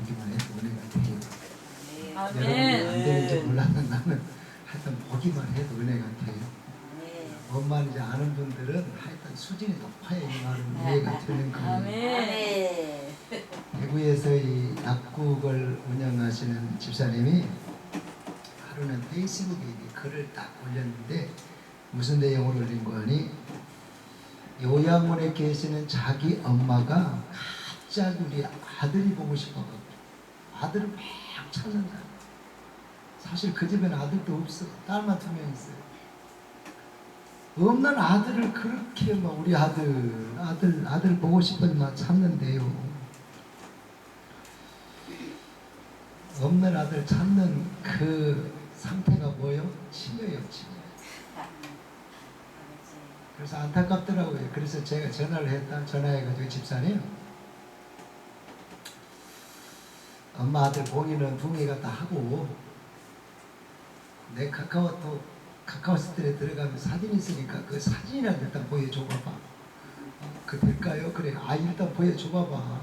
보기만 해도 은혜가 돼요. 아멘. 여러분 안 되는지 몰랐는 나는 하여튼 보기만 해도 은혜가 돼요. 뭔 이제 아는 분들은 하여튼 수준이 높아야 이 말은 이해가 되는 거예요. 아멘. 대구에서 이 약국을 운영하시는 집사님이 하루는 페이스북에 글을 딱 올렸는데 무슨 내용을 올린 거니? 요양원에 계시는 자기 엄마가 갑자기 우리 아들이 보고 싶어가지고 아들을 막 찾는다. 사실 그 집에는 아들도 없어. 딸만 2명 있어요. 없는 아들을 그렇게 막 우리 아들 보고 싶어만 찾는데요. 없는 아들 찾는 그 상태가 뭐예요? 치매예요, 치매. 그래서 안타깝더라고요. 그래서 제가 전화를 했다. 전화해가지고 집사님, 엄마 아들 봉이는 붕이가 다 하고 내 카카오스트에 들어가면 사진이 있으니까 그 사진이라도 일단 보여줘봐봐. 그 될까요? 그래. 일단 보여줘봐봐.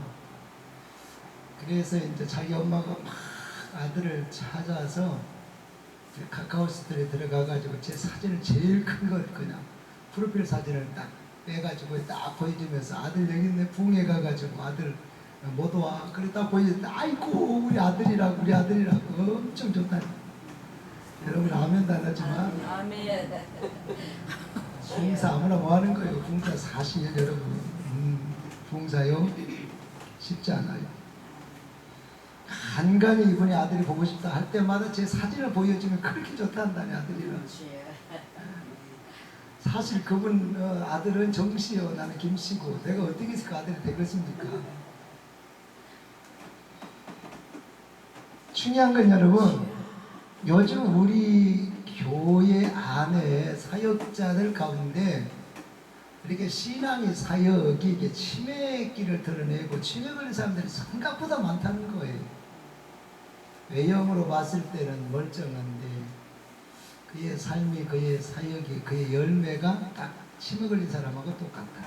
그래서 이제 자기 엄마가 막 아들을 찾아서 카카오스트에 들어가가지고 제 사진을 제일 큰 걸 그냥 프로필 사진을 딱 빼가지고 딱 보여주면서 아들 여기 있네. 붕에 가가지고 아들 못 와. 그래 딱 보여줬는데 아이고 우리 아들이라고 엄청 좋다. 여러분 아멘도 안 하지만 아멘. 봉사 아무나 뭐 하는 거예요. 봉사 사실 여러분 봉사요 쉽지 않아요. 간간히 이분이 아들이 보고 싶다 할 때마다 제 사진을 보여주면 그렇게 좋다한다니 아들이랑. 사실 그분 아들은 정씨요 나는 김씨고 내가 어떻게 해서 그 아들이 되겠습니까? 중요한 건 여러분 요즘 우리 교회 안에 사역자들 가운데 이렇게 신앙의 사역이 이게 치매기를 드러내고 치매 걸린 사람들이 생각보다 많다는 거예요. 외형으로 봤을 때는 멀쩡한데 그의 삶이 그의 사역이 그의 열매가 딱 치매 걸린 사람하고 똑같다.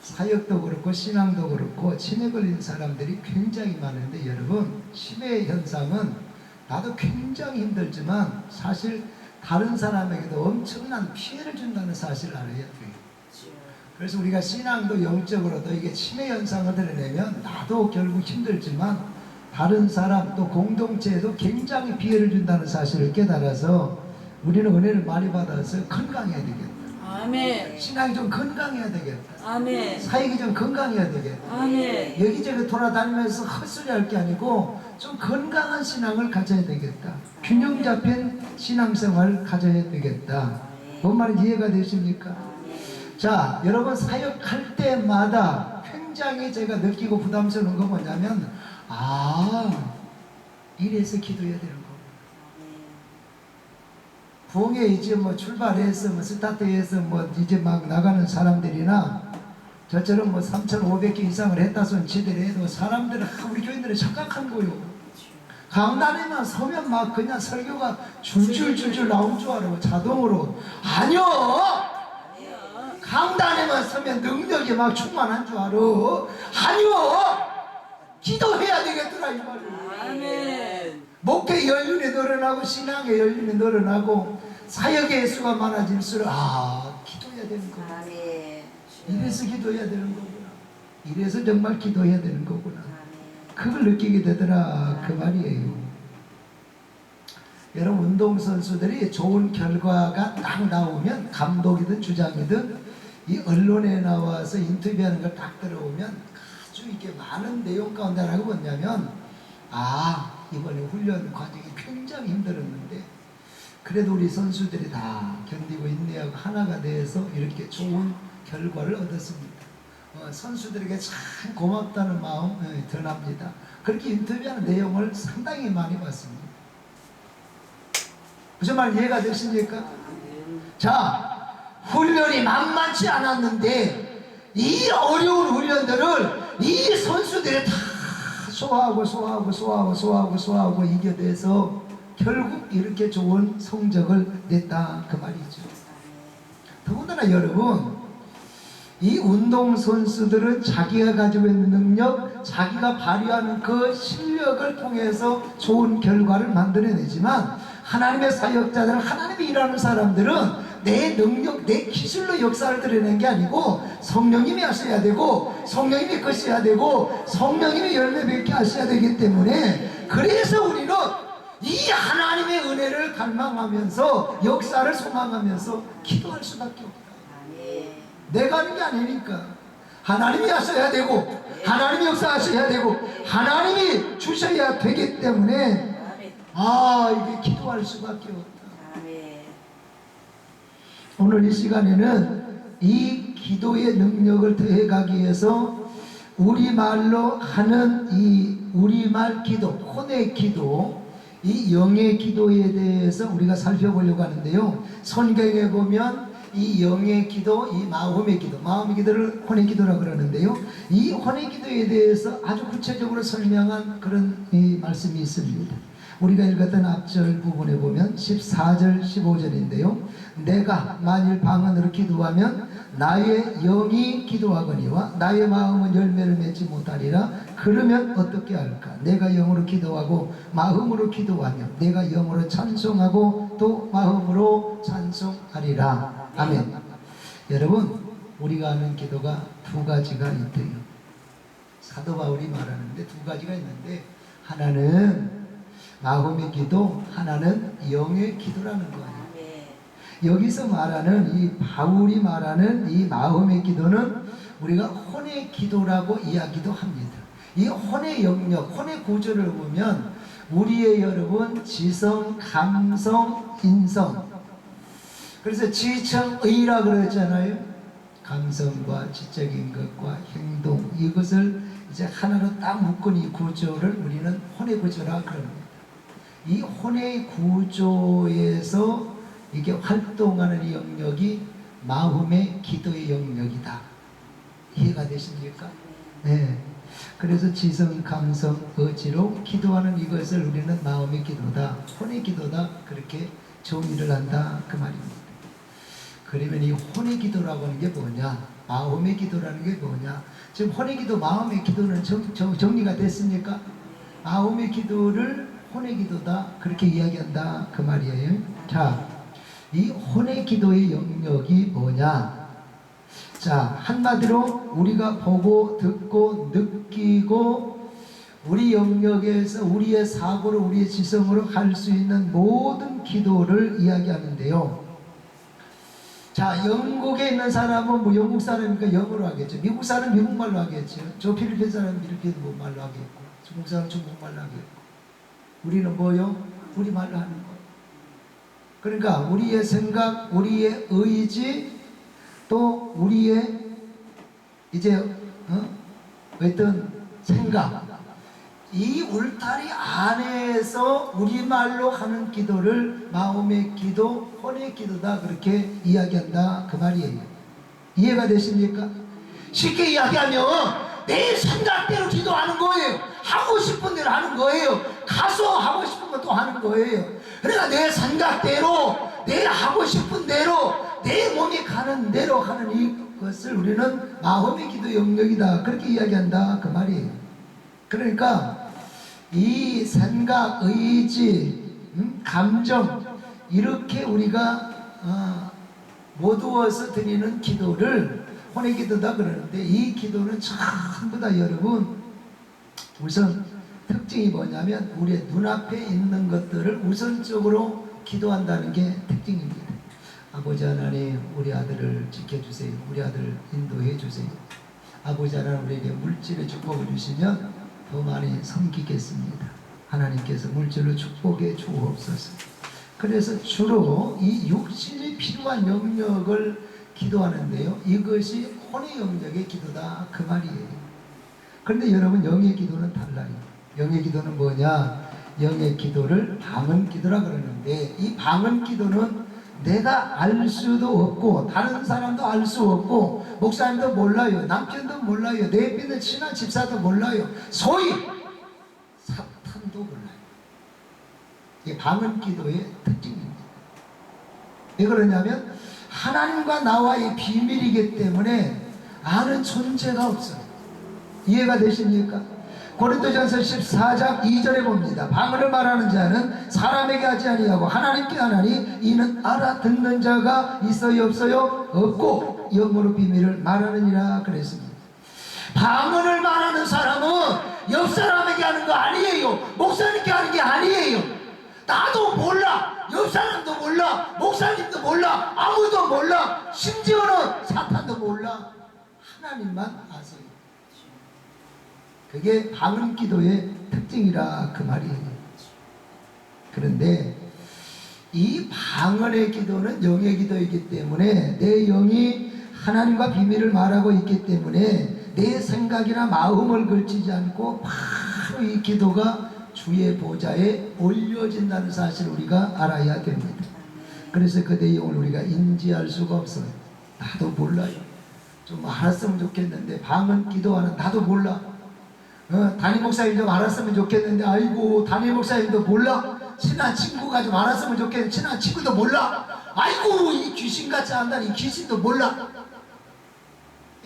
사역도 그렇고 신앙도 그렇고 치매 걸린 사람들이 굉장히 많은데 여러분 치매 현상은 나도 굉장히 힘들지만 사실 다른 사람에게도 엄청난 피해를 준다는 사실을 알아야 돼요. 그래서 우리가 신앙도 영적으로도 이게 치매 현상을 드러내면 나도 결국 힘들지만 다른 사람 또 공동체에도 굉장히 피해를 준다는 사실을 깨달아서 우리는 은혜를 많이 받아서 건강해야 되겠다. 아멘. 신앙이 좀 건강해야 되겠다. 아멘. 사역이 좀 건강해야 되겠다. 아멘. 여기저기 돌아다니면서 헛소리 할 게 아니고 좀 건강한 신앙을 가져야 되겠다. 균형 잡힌 신앙생활을 가져야 되겠다. 뭔 말인지 이해가 되십니까? 자, 여러분 사역할 때마다 굉장히 제가 느끼고 부담스러운 건 뭐냐면 이래서 기도해야 되는 거. 부흥회 이제 뭐 출발해서 뭐 스타트해서 뭐 이제 막 나가는 사람들이나 저처럼 뭐 3,500개 이상을 했다 손 치더라도 해도 사람들은 우리 교인들은 착각한 거요. 강단에만 서면 막 그냥 설교가 줄줄줄줄 나올 줄 알고 자동으로. 아니요. 강단에만 서면 능력이 막 충만한 줄 알아. 아니요. 기도해야 되겠더라 이 말이에요. 아멘. 목회 연륜이 늘어나고 신앙의 연륜이 늘어나고 사역의 수가 많아질수록 기도해야 되는 거구나. 이래서 기도해야 되는 거구나. 이래서 정말 기도해야 되는 거구나. 그걸 느끼게 되더라 그 말이에요. 여러분 운동선수들이 좋은 결과가 딱 나오면 감독이든 주장이든 이 언론에 나와서 인터뷰하는 걸 딱 들어오면 아주 이게 많은 내용 가운데 하나가 뭐냐면 이번에 훈련 과정이 굉장히 힘들었는데 그래도 우리 선수들이 다 견디고 인내하고 하나가 돼서 이렇게 좋은 결과를 얻었습니다. 선수들에게 참 고맙다는 마음 드러납니다. 그렇게 인터뷰하는 내용을 상당히 많이 봤습니다. 무슨 말 이해가 되십니까? 자, 훈련이 만만치 않았는데 이 어려운 훈련들을 이 선수들이 다 소화하고 이겨내서 결국 이렇게 좋은 성적을 냈다 그 말이죠. 더군다나 여러분 이 운동선수들은 자기가 가지고 있는 능력, 자기가 발휘하는 그 실력을 통해서 좋은 결과를 만들어내지만 하나님의 사역자들, 하나님이 일하는 사람들은 내 능력, 내 기술로 역사를 드러내는 게 아니고 성령님이 하셔야 되고 성령님이 거셔야 되고 성령님이 열매 맺게 하셔야 되기 때문에 그래서 우리는 이 하나님의 은혜를 갈망하면서 역사를 소망하면서 기도할 수밖에 없다. 내가 하는 게 아니니까 하나님이 하셔야 되고 하나님이 역사하셔야 되고 하나님이 주셔야 되기 때문에 이게 기도할 수밖에 없다. 오늘 이 시간에는 이 기도의 능력을 더해가기 위해서 우리말로 하는 이 우리말 기도, 혼의 기도, 이 영의 기도에 대해서 우리가 살펴보려고 하는데요. 성경에 보면 이 영의 기도, 이 마음의 기도, 마음의 기도를 혼의 기도라고 그러는데요. 이 혼의 기도에 대해서 아주 구체적으로 설명한 그런 이 말씀이 있습니다. 우리가 읽었던 앞절 부분에 보면 14절 15절인데요. 내가 만일 방언으로 기도하면 나의 영이 기도하거니와 나의 마음은 열매를 맺지 못하리라. 그러면 어떻게 할까? 내가 영으로 기도하고 마음으로 기도하며 내가 영으로 찬송하고 또 마음으로 찬송하리라. 아멘. 여러분, 우리가 하는 기도가 두 가지가 있대요. 사도 바울이 말하는데 두 가지가 있는데 하나는 마음의 기도, 하나는 영의 기도라는 거예요. 여기서 말하는 이 바울이 말하는 이 마음의 기도는 우리가 혼의 기도라고 이야기도 합니다. 이 혼의 영역, 혼의 구조를 보면 우리의 여러분 지성, 감성, 인성. 그래서 지청의라 그랬잖아요. 감성과 지적인 것과 행동, 이것을 이제 하나로 딱 묶은 이 구조를 우리는 혼의 구조라 그럽니다. 이 혼의 구조에서 이게 활동하는 이 영역이 마음의 기도의 영역이다. 이해가 되십니까? 네. 그래서 지성, 감성, 의지로 기도하는 이것을 우리는 마음의 기도다, 혼의 기도다, 그렇게 정의를 한다 그 말입니다. 그러면 이 혼의 기도라고 하는 게 뭐냐, 마음의 기도라는 게 뭐냐. 지금 혼의 기도, 마음의 기도는 정리가 됐습니까? 마음의 기도를 혼의 기도다 그렇게 이야기한다 그 말이에요. 자, 이 혼의 기도의 영역이 뭐냐. 자, 한마디로 우리가 보고 듣고 느끼고 우리 영역에서 우리의 사고로 우리의 지성으로 할 수 있는 모든 기도를 이야기하는데요. 자, 영국에 있는 사람은 뭐 영국 사람이니까 영어로 하겠죠. 미국 사람은 미국말로 하겠죠. 저 필리핀 사람은 필리핀 말로 하겠고, 중국 사람은 중국말로 하겠고. 우리는 뭐요? 우리말로 하는 거. 그러니까 우리의 생각, 우리의 의지, 또 우리의 이제 어떤 생각, 이 울타리 안에서 우리말로 하는 기도를 마음의 기도, 혼의 기도다 그렇게 이야기한다 그 말이에요. 이해가 되십니까? 쉽게 이야기하면 내 생각대로 기도하는 거예요. 하고 싶은 대로 하는 거예요. 가서 하고 싶은 것도 하는 거예요. 그러니까 내 생각대로, 내 하고 싶은 대로, 내 몸이 가는 대로 하는 이것을 우리는 마음의 기도 영역이다 그렇게 이야기한다 그 말이에요. 그러니까 이 생각, 의지, 감정 이렇게 우리가 모두어서 드리는 기도를 혼의 기도다 그러는데, 이 기도는 전부 다 여러분 우선 특징이 뭐냐면 우리의 눈앞에 있는 것들을 우선적으로 기도한다는 게 특징입니다. 아버지 하나님, 우리 아들을 지켜주세요. 우리 아들 인도해 주세요. 아버지 하나님, 우리에게 물질의 축복을 주시면 더 많이 섬기겠습니다. 하나님께서 물질로 축복해 주옵소서. 그래서 주로 이 육신이 필요한 영역을 기도하는데요. 이것이 혼의 영역의 기도다 그 말이에요. 그런데 여러분, 영의 기도는 달라요. 영의 기도는 뭐냐? 영의 기도를 방언 기도라 그러는데, 이 방언 기도는 내가 알 수도 없고 다른 사람도 알 수 없고 목사님도 몰라요, 남편도 몰라요, 내 옆에 있는 친한 집사도 몰라요, 소위 사탄도 몰라요. 이게 방언 기도의 특징입니다. 왜 그러냐면 하나님과 나와의 비밀이기 때문에 아는 존재가 없어요. 이해가 되십니까? 고린도전서 14장 2절에 봅니다. 방언을 말하는 자는 사람에게 하지 아니하고 하나님께 하나니 이는 알아듣는 자가 있어요 없어요? 없고 영어로 비밀을 말하느니라 그랬습니다. 방언을 말하는 사람은 옆 사람에게 하는 거 아니에요. 목사님께 하는 게 아니에요. 나도 몰라. 옆 사람도 몰라. 목사님도 몰라. 아무도 몰라. 심지어는 사탄도 몰라. 하나님만 아세요. 그게 방언 기도의 특징이라 그 말이에요. 그런데 이 방언의 기도는 영의 기도이기 때문에 내 영이 하나님과 비밀을 말하고 있기 때문에 내 생각이나 마음을 걸치지 않고 바로 이 기도가 주의 보좌에 올려진다는 사실을 우리가 알아야 됩니다. 그래서 그 내용을 우리가 인지할 수가 없어요. 나도 몰라요. 좀 알았으면 좋겠는데 방언 기도하는 나도 몰라. 담임 목사님 좀 알았으면 좋겠는데 아이고 담임 목사님도 몰라. 친한 친구가 좀 알았으면 좋겠는데 친한 친구도 몰라. 아이고 이 귀신같이 한다니 귀신도 몰라.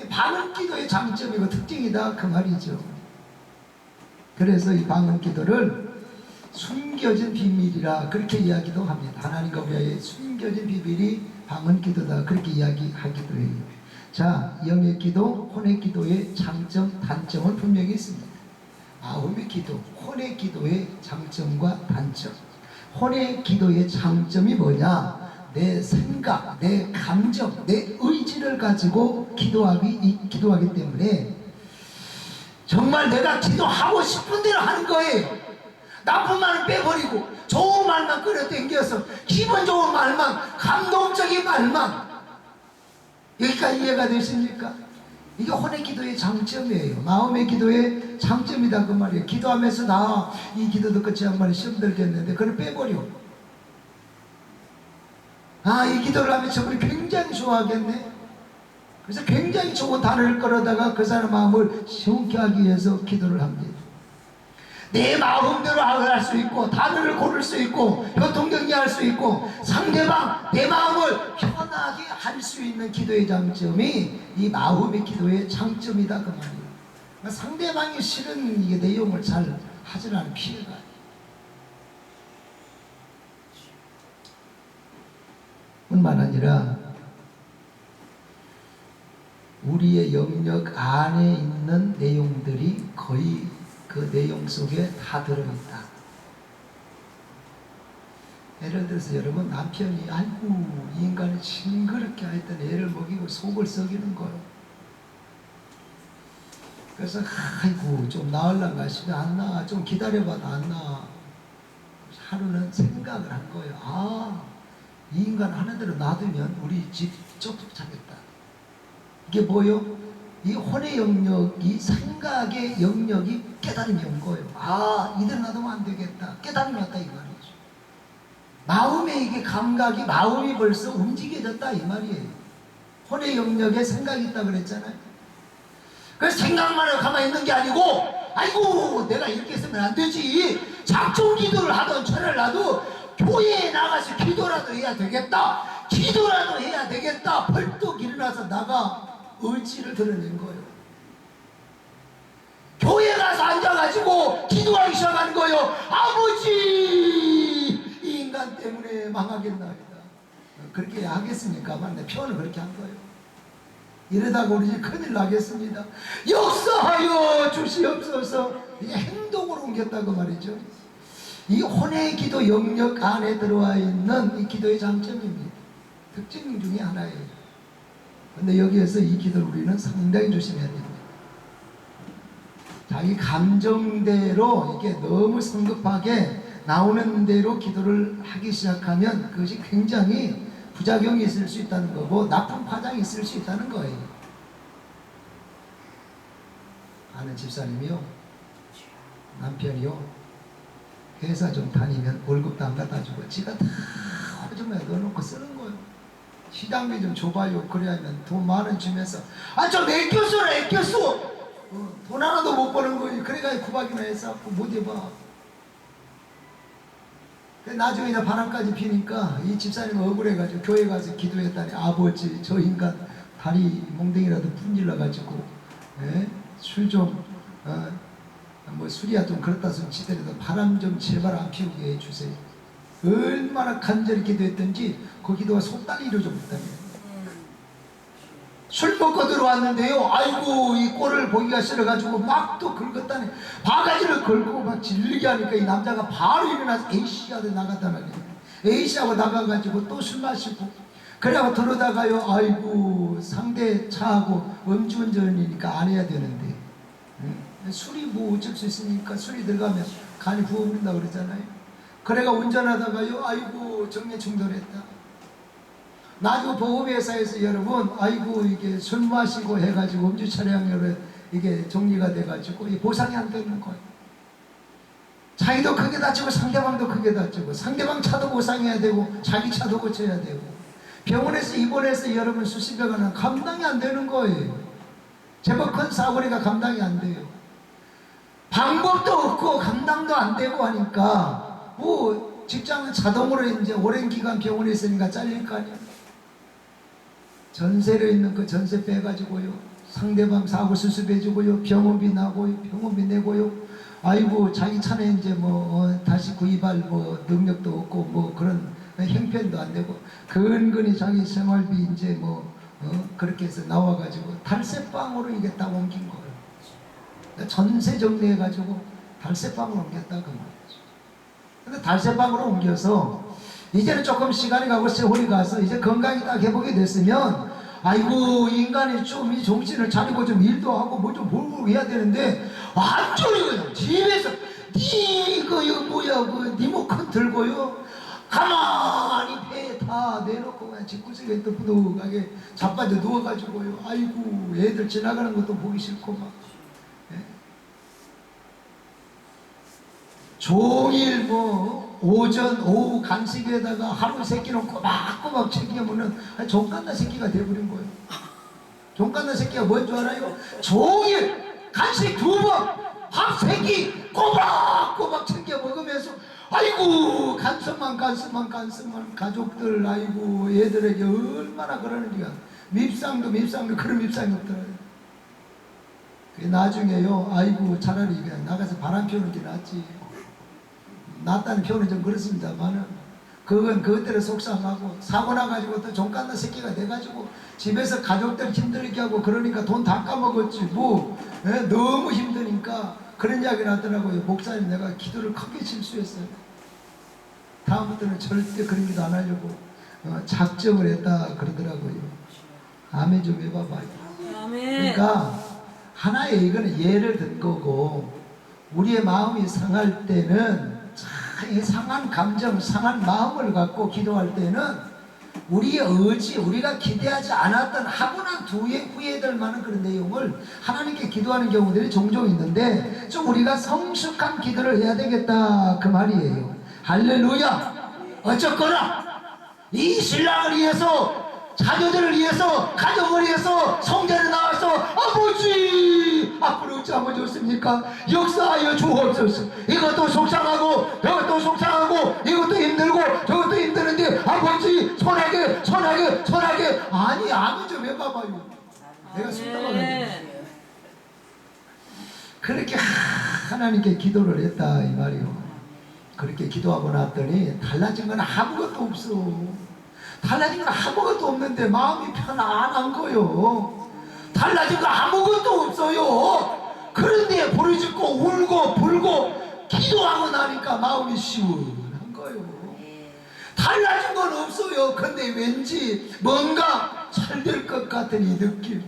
방언 기도의 장점이고 특징이다 그 말이죠. 그래서 이 방언 기도를 숨겨진 비밀이라 그렇게 이야기도 합니다. 하나님과 우리의 숨겨진 비밀이 방언 기도다 그렇게 이야기하기도 해요. 자, 영의 기도, 혼의 기도의 장점, 단점은 분명히 있습니다. 마음의 기도, 혼의 기도의 장점과 단점. 혼의 기도의 장점이 뭐냐? 내 생각, 내 감정, 내 의지를 가지고 기도하기 때문에 정말 내가 기도하고 싶은 대로 하는 거예요. 나쁜 말은 빼버리고 좋은 말만 끌어당겨서 기분 좋은 말만, 감동적인 말만. 여기까지 이해가 되십니까? 이게 혼의 기도의 장점이에요. 마음의 기도의 장점이다 그 말이에요. 기도하면서 나 이 기도도 끝이 한 마리 시험 들겠는데 그걸 빼버려. 아, 이 기도를 하면 저분이 굉장히 좋아하겠네. 그래서 굉장히 좋은 단어를 끌어다가 그 사람 마음을 시원케 하기 위해서 기도를 합니다. 내 마음대로 할 수 있고 단어를 고를 수 있고 교통정리할 수 있고 상대방 내 마음을 편하게 할 수 있는 기도의 장점이 이 마음의 기도의 장점이다 그 말이에요. 그러니까 상대방이 싫은 이게 내용을 잘 하지 않은 피해가 뿐만 아니라 우리의 영역 안에 있는 내용들이 거의 그 내용 속에 다 들어있다. 예를 들어서 여러분 남편이 아이고 이 인간이 징그럽게 하여튼 애를 먹이고 속을 썩이는 거예요. 그래서 아이고 좀 나으려고 하시면 안 나아. 좀 기다려봐도 안 나아. 하루는 생각을 한 거예요. 아, 이 인간 하는 대로 놔두면 우리 집 쫓아겠다. 이게 뭐요? 이 혼의 영역이 생각의 영역이 깨달음이 온 거예요. 아, 이대로 놔두면 안 되겠다. 깨달음이 왔다 이 말이죠. 마음의 이게 감각이 마음이 벌써 움직여졌다 이 말이에요. 혼의 영역에 생각이 있다 그랬잖아요. 그래서 생각만 하고 가만히 있는 게 아니고 아이고 내가 이렇게 했으면 안 되지. 작정 기도를 하던 철을 놔도 교회에 나가서 기도라도 해야 되겠다. 기도라도 해야 되겠다. 벌떡 일어나서 나가 의지를 드러낸 거예요. 교회 가서 앉아가지고 기도하기 시작하는 거예요. 아버지 이 인간 때문에 망하겠나이다. 그렇게 하겠습니까? 내 표현을 그렇게 한 거예요. 이러다가 우리 집 큰일 나겠습니다. 역사하여 주시옵소서. 이게 행동으로 옮겼다고 말이죠. 이 혼의 기도 영역 안에 들어와 있는 이 기도의 장점입니다. 특징 중에 하나예요. 근데 여기에서 이 기도를 우리는 상당히 조심해야 됩니다. 자기 감정대로 이게 너무 성급하게 나오는 대로 기도를 하기 시작하면 그것이 굉장히 부작용이 있을 수 있다는 거고 나쁜 파장이 있을 수 있다는 거예요. 아는 집사님이요, 남편이요, 회사 좀 다니면 월급도 안 갖다 주고 지가 다 호주머니에 넣어놓고 쓰는 거예요. 시장비 좀 줘봐요. 그래야면 돈 10,000원 주면서 아 좀 애껴써라 애껴써. 돈 하나도 못 버는 거지. 그래가지고 구박이나 해서 못 입어. 나중에 이제 바람까지 피니까 이 집사님 억울해가지고 교회 가서 기도했다니 아버지 저 인간 다리 몽둥이라도 분질러 가지고 술 좀 뭐 술이야 좀 그렇다 손 치더라도 바람 좀 제발 안 피우게 해주세요. 얼마나 간절히 기도했던지 그 기도가 손다리로 좀 있다며. 술 먹고 들어왔는데요, 아이고 이 꼴을 보기가 싫어가지고 막 또 긁었다니 바가지를 걸고 막 질르게 하니까 이 남자가 바로 일어나서 A씨하고 나갔다는 거예요. A씨하고 나가가지고 또 술 마시고 그래고 들어다가요, 아이고 상대 차하고 음주운전이니까 안 해야 되는데 술이 뭐 어쩔 수 있으니까 술이 들어가면 간이 부어버린다 그러잖아요. 그래가 운전하다가요, 아이고 정맥 충돌했다. 나중에 보험회사에서 여러분, 아이고 이게 술 마시고 해가지고 음주 차량으로 이게 정리가 돼가지고 보상이 안 되는 거예요. 자기도 크게 다치고 상대방도 크게 다치고 상대방 차도 보상해야 되고 자기 차도 고쳐야 되고 병원에서 입원해서 여러분 수십여 원은 감당이 안 되는 거예요. 제법 큰 사고리가 감당이 안 돼요. 방법도 없고 감당도 안 되고 하니까 뭐 직장은 자동으로 이제 오랜 기간 병원에 있으니까 잘릴 거 아니에요. 전세로 있는 그 전세 빼가지고요, 상대방 사고 수습해주고요, 병원비 나고요, 병원비 내고요. 아이고 자기 차는 이제 뭐 다시 구입할 뭐 능력도 없고 뭐 그런 형편도 안 되고 근근히 자기 생활비 이제 뭐 그렇게 해서 나와가지고 달새방으로 이게 딱 옮긴 거예요. 전세 정리해가지고 달새방으로 옮겼다 그 말이죠. 근데 달새방으로 옮겨서 이제는 조금 시간이 가고 세월이 가서 이제 건강이 딱 회복이 됐으면 아이고 인간이 좀 이 정신을 차리고 좀 일도 하고 뭐 좀 벌고 해야 되는데 완전히 그냥 집에서 이거 뭐야 네 목큰 들고요 가만히 배 다 내놓고 그냥 집구석에 또 부득하게 자빠져 누워가지고요, 아이고 애들 지나가는 것도 보기 싫고 막 종일 뭐 오전 오후 간식에다가 하루 세 끼는 꼬박꼬박 챙겨보는 종갓나 새끼가 돼버린 거예요. 종갓나 새끼가 뭔 줄 알아요? 종일 간식 2번 밥 3끼 꼬박꼬박 챙겨 먹으면서 아이고 간섭만 가족들 아이고 애들에게 얼마나 그러는지가 밉상도 그런 밉상이 없더라고요. 나중에요, 아이고 차라리 그냥 나가서 바람 피우는 게 낫지. 낫다는 표현은 좀 그렇습니다만은 그건 그것대로 속상하고 사고 나가지고 또 종갓나 새끼가 돼가지고 집에서 가족들 힘들게 하고 그러니까 돈 다 까먹었지 뭐 너무 힘드니까 그런 이야기를 하더라고요. 목사님 내가 기도를 크게 실수했어요. 다음부터는 절대 그런 기도 안 하려고 작정을 했다 그러더라고요. 아멘 좀 해봐봐요. 그러니까 하나의 이거는 예를 든 거고 우리의 마음이 상할 때는 이 상한 감정, 상한 마음을 갖고 기도할 때는 우리의 의지, 우리가 기대하지 않았던 하고 난 후회될 만한 그런 내용을 하나님께 기도하는 경우들이 종종 있는데 좀 우리가 성숙한 기도를 해야 되겠다 그 말이에요. 할렐루야. 어쨌거나 이 신랑을 위해서 자녀들을 위해서 가정을 위해서 성전에 나와서 아버지 앞으로 어찌하면 좋습니까? 역사하여 주옵소서. 이것도 속상하고 저것도 속상하고 이것도 힘들고 저것도 힘드는데 아버지 손하게 아니 아무 좀 해봐봐요. 내가 속상하거든요. 그렇게 하나님께 기도를 했다 이 말이요. 그렇게 기도하고 났더니 달라진 건 아무것도 없어. 달라진 건 아무것도 없는데 마음이 편안한 거요. 달라진 거 아무것도 없어요. 그런데 부르짖고 울고 불고 기도하고 나니까 마음이 시원한 거요. 달라진 건 없어요. 근데 왠지 뭔가 잘 될 것 같은 이 느낌.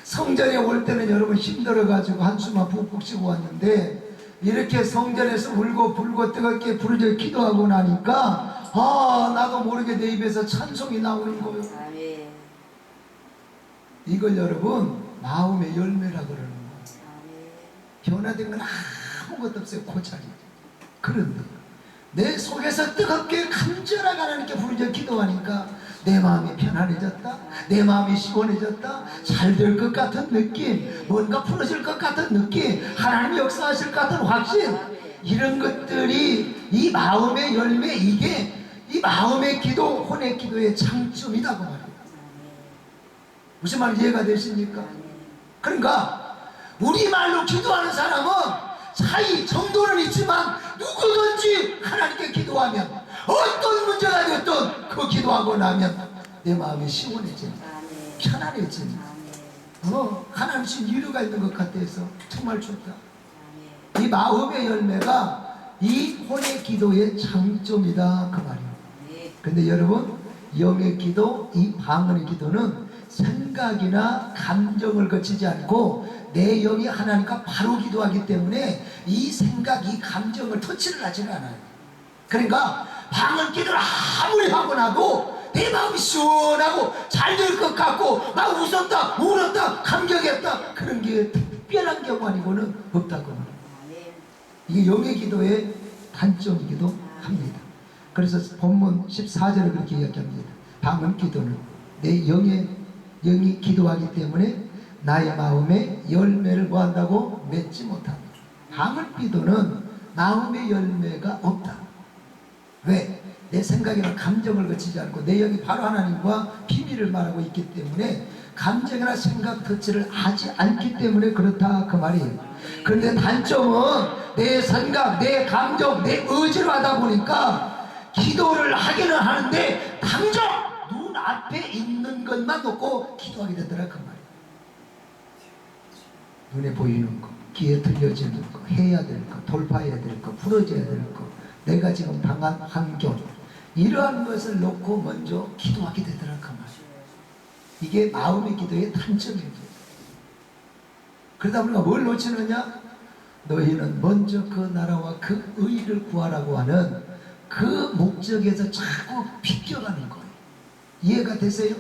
성전에 올 때는 여러분 힘들어가지고 한숨만 푹푹 쉬고 왔는데 이렇게 성전에서 울고 불고 뜨겁게 부르짖어 기도하고 나니까 나도 모르게 내 입에서 찬송이 나오는 거예요. 이걸 여러분 마음의 열매라 그러는 거예요. 변화된 건 아무것도 없어요. 고자리. 그런데 내 속에서 뜨겁게 간절하게 하나님께 부르짖어 기도하니까 내 마음이 편안해졌다, 내 마음이 시원해졌다, 잘 될 것 같은 느낌, 뭔가 풀어질 것 같은 느낌, 하나님이 역사하실 것 같은 확신, 이런 것들이 이 마음의 열매, 이게 이 마음의 기도, 혼의 기도의 장점이다 그 말이에요. 무슨 말 이해가 되십니까? 그러니까 우리말로 기도하는 사람은 차이 정도는 있지만 누구든지 하나님께 기도하면 어떤 문제가 됐든 그 기도하고 나면 내 마음이 시원해집니다. 편안해집니다. 하나님 신 위로가 있는 것 같아서 정말 좋다. 이 마음의 열매가 이 혼의 기도의 장점이다 그 말이에요. 근데 여러분, 영의 기도, 이 방언의 기도는 생각이나 감정을 거치지 않고 내 영이 하나님과 바로 기도하기 때문에 이 생각, 이 감정을 터치를 하지는 않아요. 그러니까 방언 기도를 아무리 하고 나도 내 마음이 시원하고 잘 될 것 같고 막 웃었다 울었다 감격했다 그런 게 특별한 경우 아니고는 없다고 말해요. 이게 영의 기도의 단점이기도 합니다. 그래서 본문 14절에 그렇게 이야기합니다. 방언 기도는 내 영이 기도하기 때문에 나의 마음에 열매를 뭐한다고? 맺지 못합니다. 방언 기도는 마음의 열매가 없다. 왜? 내 생각이나 감정을 거치지 않고 내 영이 바로 하나님과 비밀을 말하고 있기 때문에 감정이나 생각 터치를 하지 않기 때문에 그렇다 그 말이에요. 그런데 단점은 내 생각, 내 감정, 내 의지로 하다 보니까 기도를 하기는 하는데 당장 눈앞에 있는 것만 놓고 기도하게 되더라 그 말이에요. 눈에 보이는 거, 귀에 들려지는 거, 해야 될 거, 돌파해야 될 거, 풀어져야 될 거, 내가 지금 당한 환경, 이러한 것을 놓고 먼저 기도하게 되더라 그 말이에요. 이게 마음의 기도의 단점입니다. 그러다 보니까 뭘 놓치느냐? 너희는 먼저 그 나라와 그 의를 구하라고 하는 그 목적에서 자꾸 비껴가는 거예요. 이해가 되세요?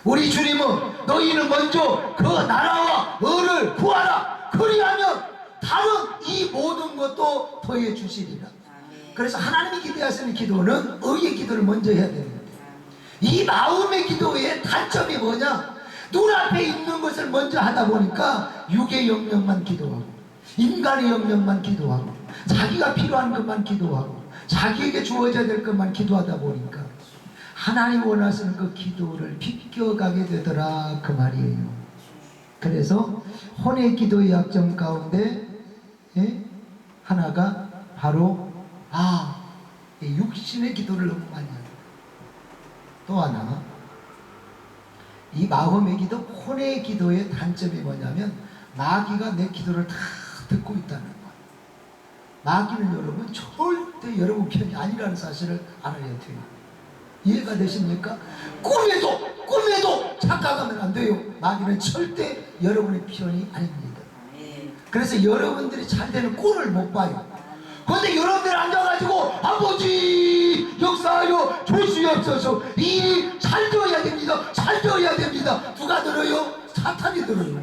우리 주님은 너희는 먼저 그 나라와 의를 구하라. 그리하면 다른 이 모든 것도 더해 주시리라. 그래서 하나님이 기대하시는 기도는 의의 기도를 먼저 해야 됩니다. 이 마음의 기도의 단점이 뭐냐? 눈앞에 있는 것을 먼저 하다 보니까 육의 영역만 기도하고 인간의 영역만 기도하고 자기가 필요한 것만 기도하고 자기에게 주어져야 될 것만 기도하다 보니까 하나님 원하시는 그 기도를 비껴가게 되더라 그 말이에요. 그래서 혼의 기도의 약점 가운데 하나가 바로 육신의 기도를 너무 많이 합니다. 또 하나, 이 마음의 기도, 혼의 기도의 단점이 뭐냐면 마귀가 내 기도를 다 듣고 있다는 거예요. 마귀는 여러분 절대 여러분 편이 아니라는 사실을 알아야 돼요. 이해가 되십니까? 꿈에도 착각하면 안 돼요. 마귀는 절대 여러분의 편이 아닙니다. 그래서 여러분들이 잘 되는 꼴을 못 봐요. 그런데 여러분들 앉아가지고 아버지 역사하여 주시옵소서, 이 잘 되어야 됩니다, 잘 되어야 됩니다. 누가 들어요? 사탄이 들어요.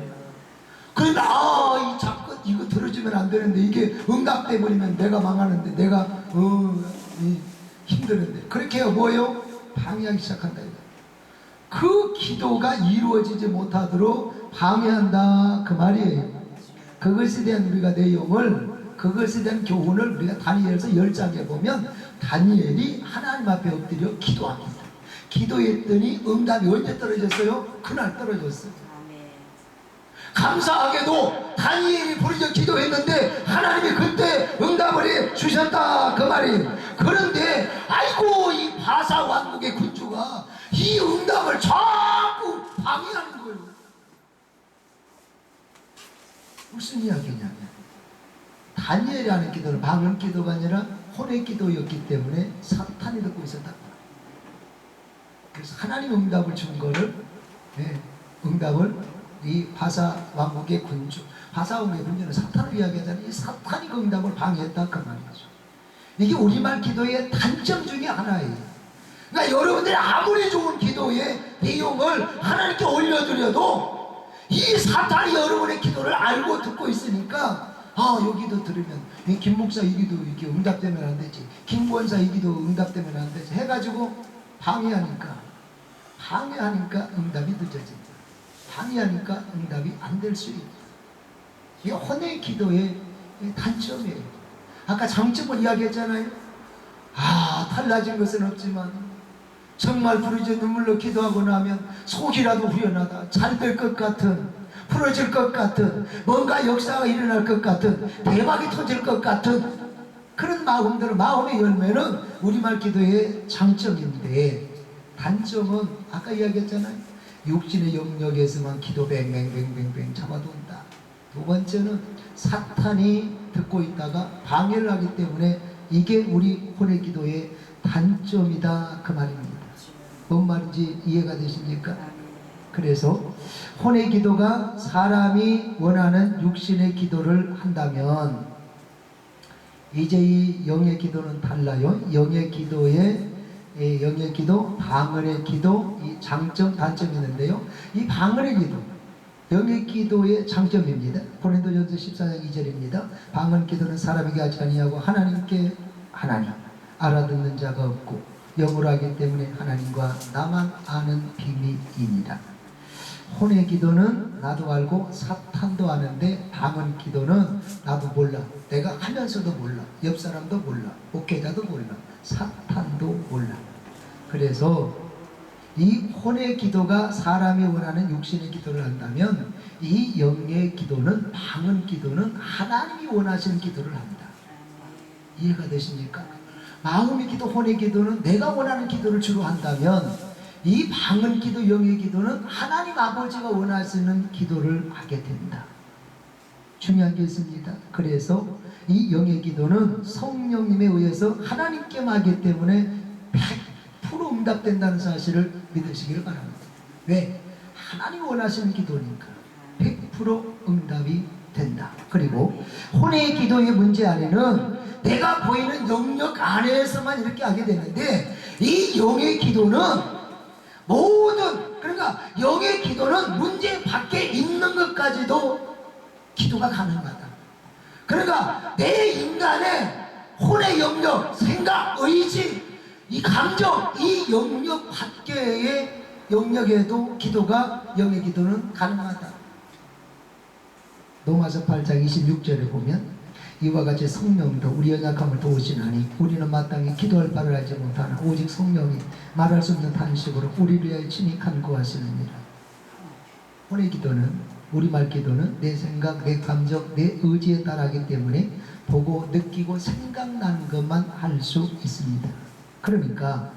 그런데 이 자꾸 이거 들어주면 안 되는데 이게 응답돼 버리면 내가 망하는데 내가 힘드는데 그렇게 해요. 뭐예요? 방해하기 시작한다. 그 기도가 이루어지지 못하도록 방해한다 그 말이에요. 그것에 대한 우리가 내용을, 그것에 대한 교훈을 우리가 다니엘서 10장에 보면 다니엘이 하나님 앞에 엎드려 기도합니다. 기도했더니 응답이 언제 떨어졌어요? 그날 떨어졌어요. 감사하게도 다니엘이 부르짖어 기도했는데 하나님이 그때 응답을 해 주셨다 그 말이에요. 그런데 아이고 이 바사 왕국의 군주가 이 응답을 자꾸 방해하는 거예요. 무슨 이야기냐면 다니엘이 하는 기도는 방언 기도가 아니라 혼의 기도였기 때문에 사탄이 듣고 있었다. 그래서 하나님 응답을 준 거를 응답을 이 바사 왕국의 군주, 바사 왕국의 군주는 사탄을 이야기하잖아요. 이 사탄이 그 응답을 방해했다 그 말이죠. 이게 우리말 기도의 단점 중에 하나예요. 그러니까 여러분들이 아무리 좋은 기도의 내용을 하나님께 올려드려도 이 사탄이 여러분의 기도를 알고 듣고 있으니까 여기도 들으면 김 목사 이 기도 이렇게 응답되면 안 되지, 김 권사 이 기도 응답되면 안 되지 해가지고 방해하니까 응답이 늦어진다. 방해하니까 응답이 안 될 수 있다. 이게 혼의 기도의 단점이에요. 아까 장점을 이야기했잖아요. 달라진 것은 없지만 정말 부르짖어 눈물로 기도하고 나면 속이라도 후련하다, 잘 될 것 같은, 풀어질 것 같은, 뭔가 역사가 일어날 것 같은, 대박이 터질 것 같은 그런 마음대로, 마음의 열매는 우리말 기도의 장점인데, 단점은 아까 이야기했잖아요. 육신의 영역에서만 기도 뱅뱅뱅뱅뱅 잡아둔다. 두 번째는 사탄이 듣고 있다가 방해를 하기 때문에 이게 우리 혼의 기도의 단점이다, 그 말입니다. 뭔 말인지 이해가 되십니까? 그래서 혼의 기도가 사람이 원하는 육신의 기도를 한다면, 이제 이 영의 기도는 달라요. 영의 기도, 방언의 기도, 이 장점, 단점이 있는데요. 이 방언의 기도, 영의 기도의 장점입니다. 고린도전서 14장 2절입니다. 방언 기도는 사람에게 하지 아니하고 하나님께 하나님, 알아듣는 자가 없고 영으로 하기 때문에 하나님과 나만 아는 비밀이니라. 혼의 기도는 나도 알고 사탄도 아는데, 방언 기도는 나도 몰라, 내가 하면서도 몰라, 옆 사람도 몰라, 목회자도 몰라, 사탄도 몰라. 그래서 이 혼의 기도가 사람이 원하는 육신의 기도를 한다면, 이 영의 기도는, 방언 기도는 하나님이 원하시는 기도를 합니다. 이해가 되십니까? 마음의 기도, 혼의 기도는 내가 원하는 기도를 주로 한다면, 이 방언 기도, 영의 기도는 하나님 아버지가 원하시는 기도를 하게 된다. 중요한 게 있습니다. 그래서 이 영의 기도는 성령님에 의해서 하나님께만 하기 때문에 100% 응답된다는 사실을 믿으시기를 바랍니다. 왜? 하나님이 원하시는 기도니까 100% 응답이 된다. 그리고 혼의 기도의 문제 안에는 내가 보이는 영역 안에서만 이렇게 하게 되는데, 이 영의 기도는 모든, 그러니까 영의 기도는 문제 밖에 있는 것까지도 기도가 가능하다. 그러니까 내 인간의 혼의 영역, 생각, 의지, 이 감정, 이 영역 밖의 영역에도 기도가, 영의 기도는 가능하다. 로마서 8장 26절에 보면 이와 같이 성령도 우리 연약함을 도우시나니 우리는 마땅히 기도할 바를 알지 못하나 오직 성령이 말할 수 없는 탄식으로 우리를 위하여 친히 간구하시느니라. 혼의 기도는, 우리말 기도는 내 생각, 내 감정, 내 의지에 따라하기 때문에 보고 느끼고 생각나는 것만 할 수 있습니다. 그러니까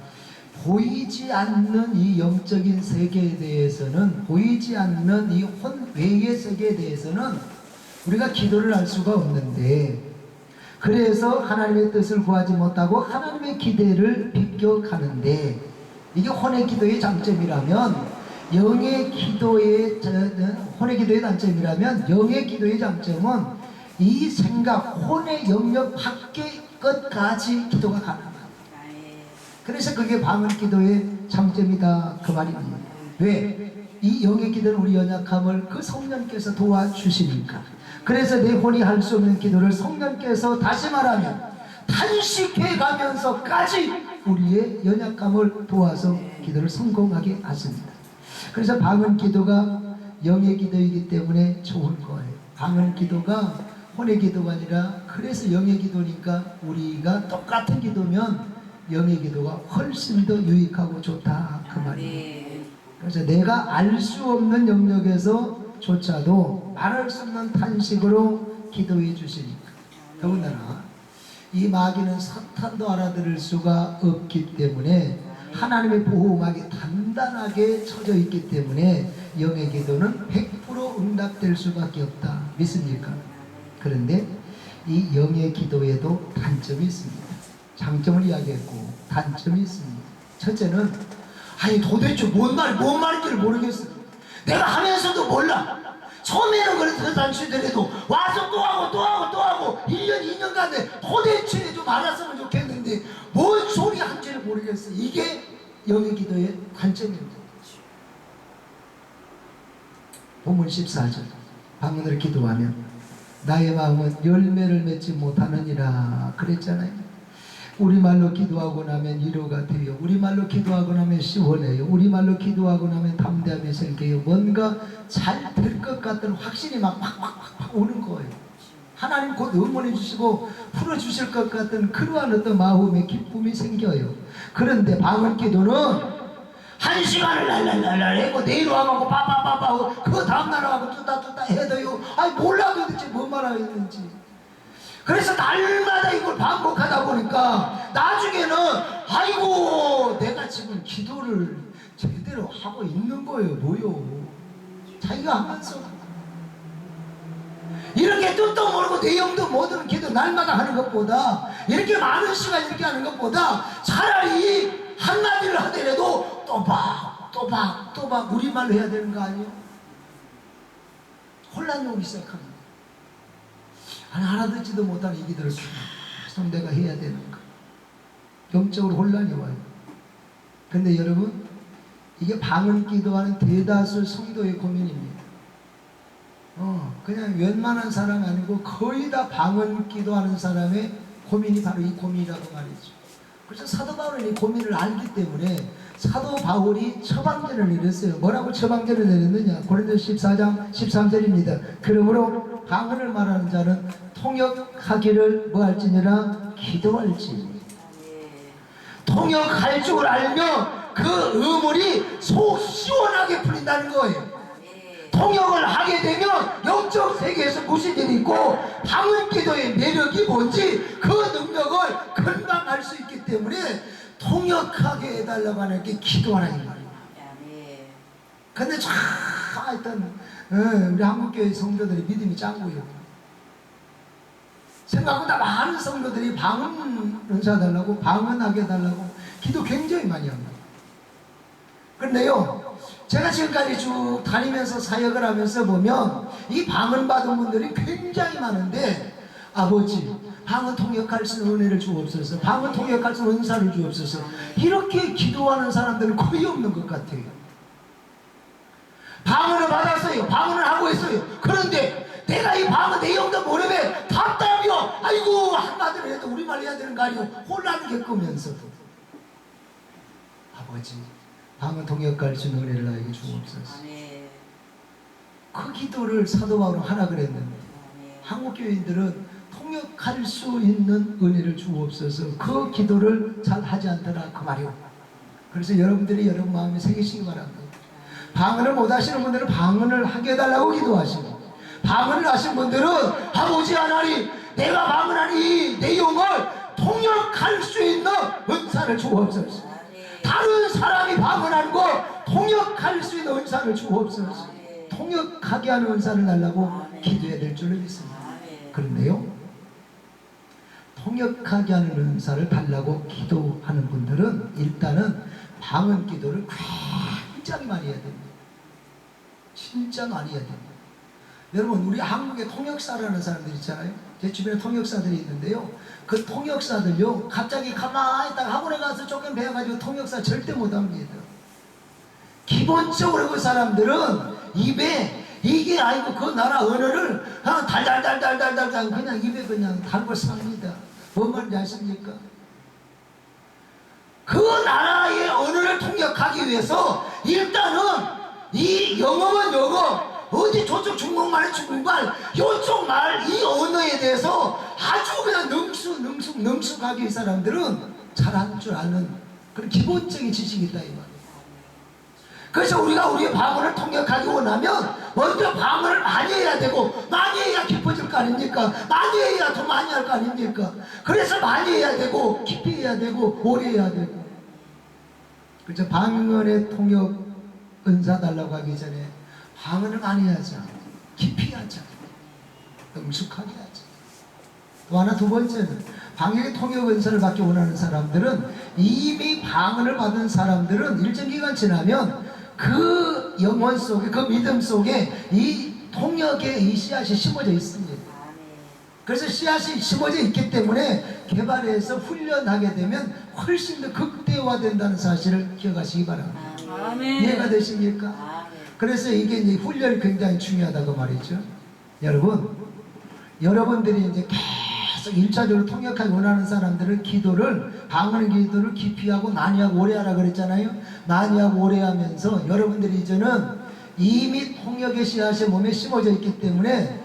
보이지 않는 이 영적인 세계에 대해서는, 보이지 않는 이 혼 외의 세계에 대해서는 우리가 기도를 할 수가 없는데, 그래서 하나님의 뜻을 구하지 못하고 하나님의 기대를 비껴가는데, 이게 혼의 기도의 장점이라면, 영의 기도의, 혼의 기도의 단점이라면, 영의 기도의 장점은 이 생각, 혼의 영역 밖의 것까지 기도가 가능합니다. 그래서 그게 방언 기도의 장점이다, 그 말입니다. 왜? 이 영의 기도는 우리 연약함을 그 성령께서 도와주시니까. 그래서 내 혼이 할 수 없는 기도를 성령께서, 다시 말하면 탄식해 가면서까지 우리의 연약함을 도와서 기도를 성공하게 하십니다. 그래서 방언 기도가 영의 기도이기 때문에 좋은 거예요. 방언 기도가 혼의 기도가 아니라, 그래서 영의 기도니까 우리가 똑같은 기도면 영의 기도가 훨씬 더 유익하고 좋다, 그 말이에요. 그래서 내가 알 수 없는 영역에서조차도 말할 수 없는 탄식으로 기도해 주시니까. 더군다나 이 마귀는 사탄도 알아들을 수가 없기 때문에 하나님의 보호막이 단단하게 쳐져 있기 때문에 영의 기도는 100% 응답될 수밖에 없다. 믿습니까? 그런데 이 영의 기도에도 단점이 있습니다. 장점을 이야기했고 단점이 있습니다. 첫째는, 아니 도대체 뭔 말인지를 모르겠어. 내가 하면서도 몰라. 처음에는 그래서 단추더라도 와서 또 하고 1년 2년간 도대체 좀 알았으면 좋겠는데 뭔 소리 한지를 모르겠어. 이게 영의 기도의 단점입니다. 본문 14절, 방언으로 기도하면 나의 마음은 열매를 맺지 못하느니라 그랬잖아요. 우리말로 기도하고 나면 위로가 돼요. 우리말로 기도하고 나면 시원해요. 우리말로 기도하고 나면 담대함이 생겨요. 뭔가 잘 될 것 같은 확신이 막 오는 거예요. 하나님 곧 응원해 주시고 풀어주실 것 같은 그러한 어떤 마음의 기쁨이 생겨요. 그런데 방언 기도는 한 시간을 랄랄랄랄 해고 내일 와가고 빠빠빠빠 그 다음날 와가고 뚜따뚜따 해도요 아니 몰라도 도대체 뭔 말하고 있는지. 그래서 날마다 이걸 반복하다 보니까 나중에는 아이고 내가 지금 기도를 제대로 하고 있는 거예요 뭐요. 자기가 하면서 이렇게 뜻도 모르고 내용도 모르는 기도 날마다 하는 것보다 이렇게 많은 시간 이렇게 하는 것보다 차라리 한마디를 하더라도 또박 우리말로 해야 되는 거 아니에요? 혼란이 오기 시작합니다. 알아듣지도 못하는 이 기도를 계속 내가 해야 되는 거. 영적으로 혼란이 와요. 근데 여러분 이게 방언 기도하는 대다수 성도의 고민입니다. 그냥 웬만한 사람 아니고 거의 다 방언 기도하는 사람의 고민이 바로 이 고민이라고 말이죠. 그래서 사도 바울은 이 고민을 알기 때문에 사도 바울이 처방전을 내렸어요. 뭐라고 처방전을 내렸느냐? 고린도서 14장 13절입니다. 그러므로 방언을 말하는 자는 통역하기를 뭐할지니라 기도할지. 통역할 줄 알면 그 의문이 속 시원하게 풀린다는 거예요. 통역을 하게 되면 영적 세계에서 무슨 일이 있고 방언 기도의 매력이 뭔지 그 능력을 금방 알 수 있기 때문에 통역하게 해달라고 하는 게 기도하라는 말이에요. 근데 참 하여튼 우리 한국교회 성도들이 믿음이 짱구요. 생각보다 많은 성도들이 방언 은사 달라고 방언하게 해달라고 기도 굉장히 많이 합니다. 그런데요 제가 지금까지 쭉 다니면서 사역을 하면서 보면 이 방언 받은 분들이 굉장히 많은데 아버지 방언 통역할 수 있는 은혜를 주옵소서, 방언 통역할 수 있는 은사를 주옵소서, 이렇게 기도하는 사람들은 거의 없는 것 같아요. 방언을 받았어요. 방언을 하고 있어요. 그런데 내가 이 방언 내용도 모르면 답답해요. 아이고 한마디로 해도 우리말 해야 되는 거 아니에요. 혼란을 겪으면서도 아버지 방언 통역할 수 있는 은혜를 나에게 주옵소서. 그 기도를 사도 바울은 하라 그랬는데 한국 교인들은 통역할 수 있는 은혜를 주옵소서 그 기도를 잘 하지 않더라 그 말이요. 그래서 여러분들이 여러분 마음에 새기시기 바랍니다. 방언을 못 하시는 분들은 방언을 하게 해달라고 기도하시고, 방언을 하신 분들은 아버지 하나님 내가 방언하니 이 내용을 통역할 수 있는 은사를 주옵소서. 다른 사람이 방언하는 거 통역할 수 있는 은사를 주옵소서. 통역하게 하는 은사를 달라고 기도해야 될 줄로 믿습니다. 그런데요 통역하게 하는 은사를 달라고 기도하는 분들은 일단은 방언 기도를 굉장히 많이 해야 됩니다. 진짜 많이 해야 됩니다. 여러분 우리 한국에 통역사라는 사람들 있잖아요. 제 주변에 통역사들이 있는데요 그 통역사들요 갑자기 가만히 있다가 학원에 가서 조금 배워가지고 통역사 절대 못합니다. 기본적으로 그 사람들은 입에 이게 아니고 그 나라 언어를 그냥 달달달달달달 그냥 입에 그냥 달고 삽니다. 뭔 말인지 아십니까? 그 나라의 언어를 통역하기 위해서 일단은 이 영어는 영어, 어디 저쪽 중국말은 중국말, 이쪽 말, 이 언어에 대해서 아주 그냥 능숙하게 이 사람들은 잘하는 줄 아는 그런 기본적인 지식이 있다 이 말이에요. 그래서 우리가 우리의 방언을 통역하기 원하면 먼저 방언을 많이 해야 되고 많이 해야 깊어질 거 아닙니까? 많이 해야 더 많이 할 거 아닙니까? 그래서 많이 해야 되고 깊이 해야 되고 오래 해야 되고. 그래서 방언의 통역 은사 달라고 하기 전에 방언을 많이 하자, 깊이 하자, 능숙하게 하자. 또 하나 두 번째는 방언의 통역 은사를 받기 원하는 사람들은 이미 방언을 받은 사람들은 일정 기간 지나면 그 영혼 속에 그 믿음 속에 이 통역의 이 씨앗이 심어져 있습니다. 그래서 씨앗이 심어져 있기 때문에 개발해서 훈련하게 되면 훨씬 더 극대화된다는 사실을 기억하시기 바랍니다. 아멘. 이해가 되십니까? 그래서 이게 이제 훈련이 굉장히 중요하다고 말이죠. 여러분들이 이제 계속 1차적으로 통역하기 원하는 사람들은 기도를, 방언 기도를 깊이 하고 많이 하고 오래 하라 그랬잖아요. 많이 하고 오래 하면서 여러분들이 이제는 이미 통역의 씨앗이 몸에 심어져 있기 때문에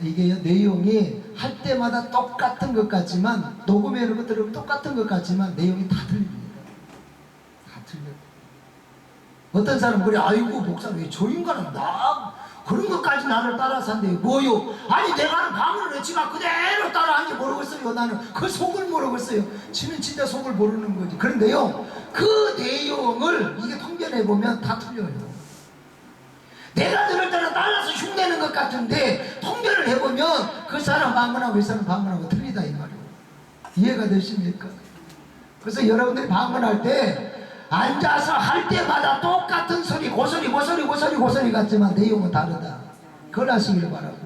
이게 내용이 할 때마다 똑같은 것 같지만 녹음해 놓은 거 들으면 똑같은 것 같지만 내용이 다 틀립니다. 다 틀려요. 어떤 사람은 그래, 아이고 목사님 저 인간은 나 그런 것까지 나를 따라서 한대. 뭐요? 아니 내가 하는 방언을 지가 그대로 따라하는지 모르겠어요. 나는 그 속을 모르겠어요. 지는 진짜 속을 모르는 거지. 그런데요, 그 내용을 이게 통변해 보면 다 틀려요. 내가 들을 때는 따라서 흉내는 것 같은데 통변을 해보면 그 사람 방언하고 이 사람 방언하고 틀리다 이 말이에요. 이해가 되십니까? 그래서 여러분들이 방언할 때 앉아서 할 때마다 똑같은 소리, 고소리 같지만 내용은 다르다. 그걸 아시길 바라고.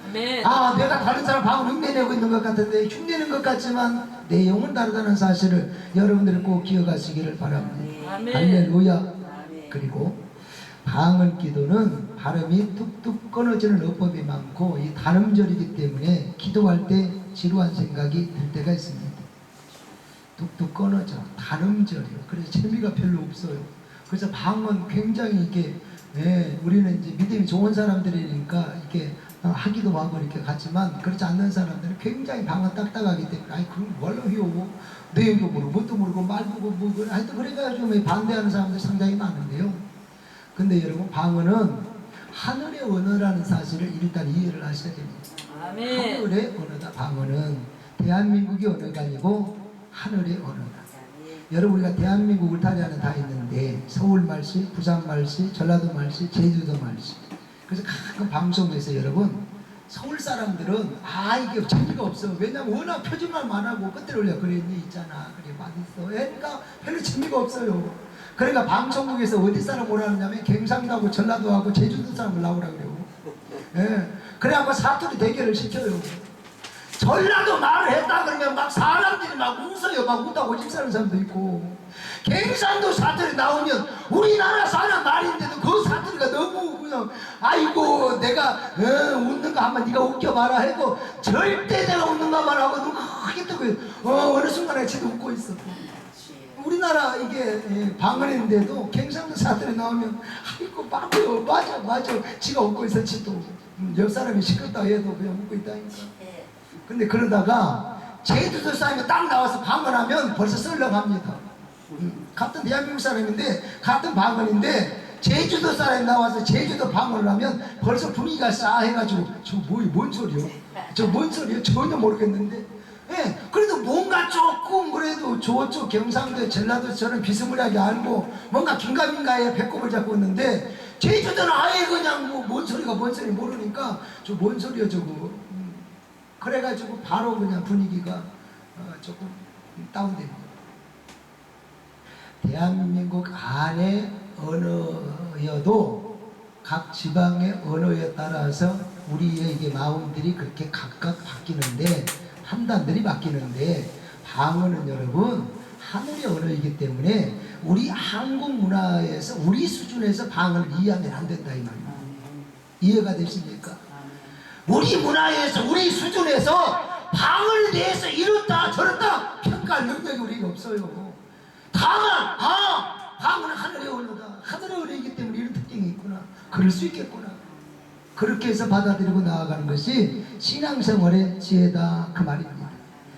아멘. 아, 내가 다른 사람 방언 흉내내고 있는 것 같은데 흉내는 것 같지만 내용은 다르다는 사실을 여러분들이 꼭 기억하시기를 바랍니다. 아멘. 할렐루야. 아멘. 그리고 방언 기도는 발음이 뚝뚝 끊어지는 어법이 많고 이 단음절이기 때문에 기도할 때 지루한 생각이 들 때가 있습니다. 뚝뚝 끊어져. 단음절이요. 그래서 재미가 별로 없어요. 그래서 방언 굉장히 이게, 우리는 이제 믿음이 좋은 사람들이니까 이렇게 하기도 하고 이렇게 같지만 그렇지 않는 사람들은 굉장히 방언 딱딱하기 때문에 아이 그럼 뭘로 해요? 내용도 모르고 뭣도 모르고 말도 모르고 하여튼 그래가지고 반대하는 사람들이 상당히 많은데요. 근데 여러분 방언은 하늘의 언어라는 사실을 일단 이해를 하셔야 됩니다. 아멘. 하늘의 언어다. 방언은 대한민국의 언어가 아니고 하늘의 언어다. 여러분 우리가 대한민국 울타리안에 다 있는데 서울 말씨, 부산 말씨, 전라도 말씨, 제주도 말씨. 그래서 가끔 방송에서 여러분 서울 사람들은 이게 재미가 없어. 왜냐면 워낙 표준말 많하고 끝에 올려 그랬니 있잖아. 그래 맛있어. 그러니까 별로 재미가 없어요. 그러니까 방송국에서 어디 사람 오라느냐면 경상도하고 전라도하고 제주도 사람을 나오라 그래요. 그래갖고 사투리 대결을 시켜요. 전라도 말을 했다 그러면 막 사람들이 막 웃어요. 막 웃다고 집사는 사람도 있고. 경상도 사투리 나오면 우리나라 사람 말인데도 그 사투리가 너무 그냥 아이고 내가 웃는 거 한번 네가 웃겨봐라 해도 절대 내가 웃는 거만 하고 눈 크게 뜨고 어느 순간에 지도 웃고 있어. 우리나라 이게 방언인데도 경상도 사투리 나오면 아이고 맞아요 맞아 지가 웃고 있어. 지도 옆 사람이 시끄럽다 해도 그냥 웃고 있다니까. 근데 그러다가 제주도 사람이 딱 나와서 방언하면 벌써 썰렁합니다. 같은 대한민국 사람인데 같은 방언인데 제주도 사람이 나와서 제주도 방언을 하면 벌써 분위기가 싸해가지고 저 뭔 소리요? 저 뭔 소리요? 전혀 모르겠는데 그래도 뭔가 조금 그래도 저쪽 경상도 전라도처럼 비스무리하게 알고 뭔가 긴가민가에 배꼽을 잡고 있는데 제주도는 아예 그냥 뭔 소리가 뭔 소리 모르니까 저 뭔 소리요 저거. 그래가지고 바로 그냥 분위기가 조금 다운됩니다. 대한민국 안에 언어여도 각 지방의 언어에 따라서 우리의 이게 마음들이 그렇게 각각 바뀌는데 판단들이 바뀌는데 방언은 여러분 하늘의 언어이기 때문에 우리 한국 문화에서 우리 수준에서 방언을 이해하면 안 된다 이 말이에요. 이해가 되십니까? 우리 문화에서 우리 수준에서 방언에 대해서 이렇다 저렇다 평가할 능력이 우리가 없어요. 다만 방언은 하늘의 언어다. 하늘의 언어이기 때문에 이런 특징이 있구나. 그럴 수 있겠구나. 그렇게 해서 받아들이고 나아가는 것이 신앙생활의 지혜다 그 말입니다.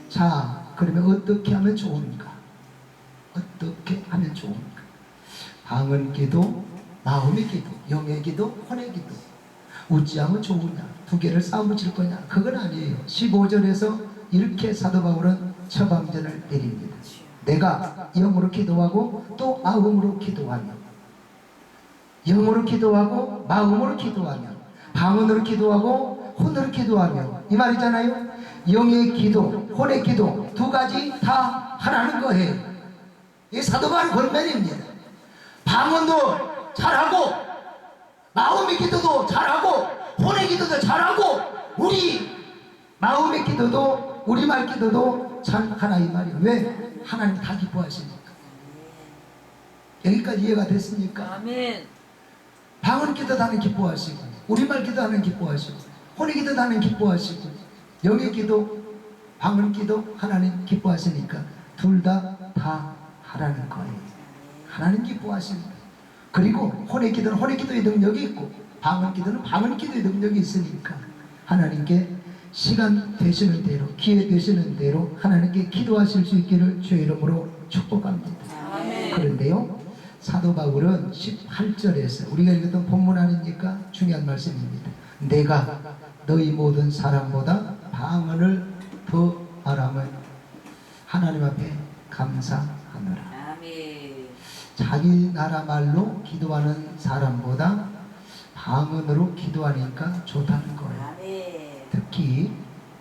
자, 그러면 어떻게 하면 좋은가? 어떻게 하면 좋은가? 방언 기도, 마음의 기도, 영의 기도, 혼의 기도. 어찌하면 좋으냐? 두 개를 싸움을 거냐? 그건 아니에요. 15절에서 이렇게 사도 바울은 처방전을 내립니다. 내가 영으로 기도하고 또 마음으로 기도하며 영으로 기도하고 마음으로 기도하며 방언으로 기도하고 혼으로 기도하며 이 말이잖아요. 영의 기도, 혼의 기도 두 가지 다 하라는 거예요. 이 사도 바울의 권면입니다. 방언도 잘하고 마음의 기도도 잘하고 혼의 기도도 잘하고 우리 마음의 기도도 우리말 기도도 잘하라 이 말이에요. 왜? 하나님 다 기뻐하시니까. 여기까지 이해가 됐습니까? 아멘. 방언 기도도 하나님 기뻐하시고 우리말 기도 하나님 기뻐하시고 혼의 기도도 하나님 기뻐하시고 영의 기도 방언 기도 하나님 기뻐하시니까 둘 다 하라는 거예요. 하나님 기뻐하십니다. 그리고 혼의 기도는 혼의 기도의 능력이 있고 방언 기도는 방언 기도의 능력이 있으니까 하나님께 시간 되시는 대로, 기회 되시는 대로 하나님께 기도하실 수 있기를 주의 이름으로 축복합니다. 아멘. 그런데요, 사도 바울은 18절에서 우리가 읽었던 본문 아닙니까? 중요한 말씀입니다. 내가 너희 모든 사람보다 방언을 더 말함을 하나님 앞에 감사하노라. 아멘. 자기 나라 말로 기도하는 사람보다 방언으로 기도하니까 좋다는 거예요. 아멘. 특히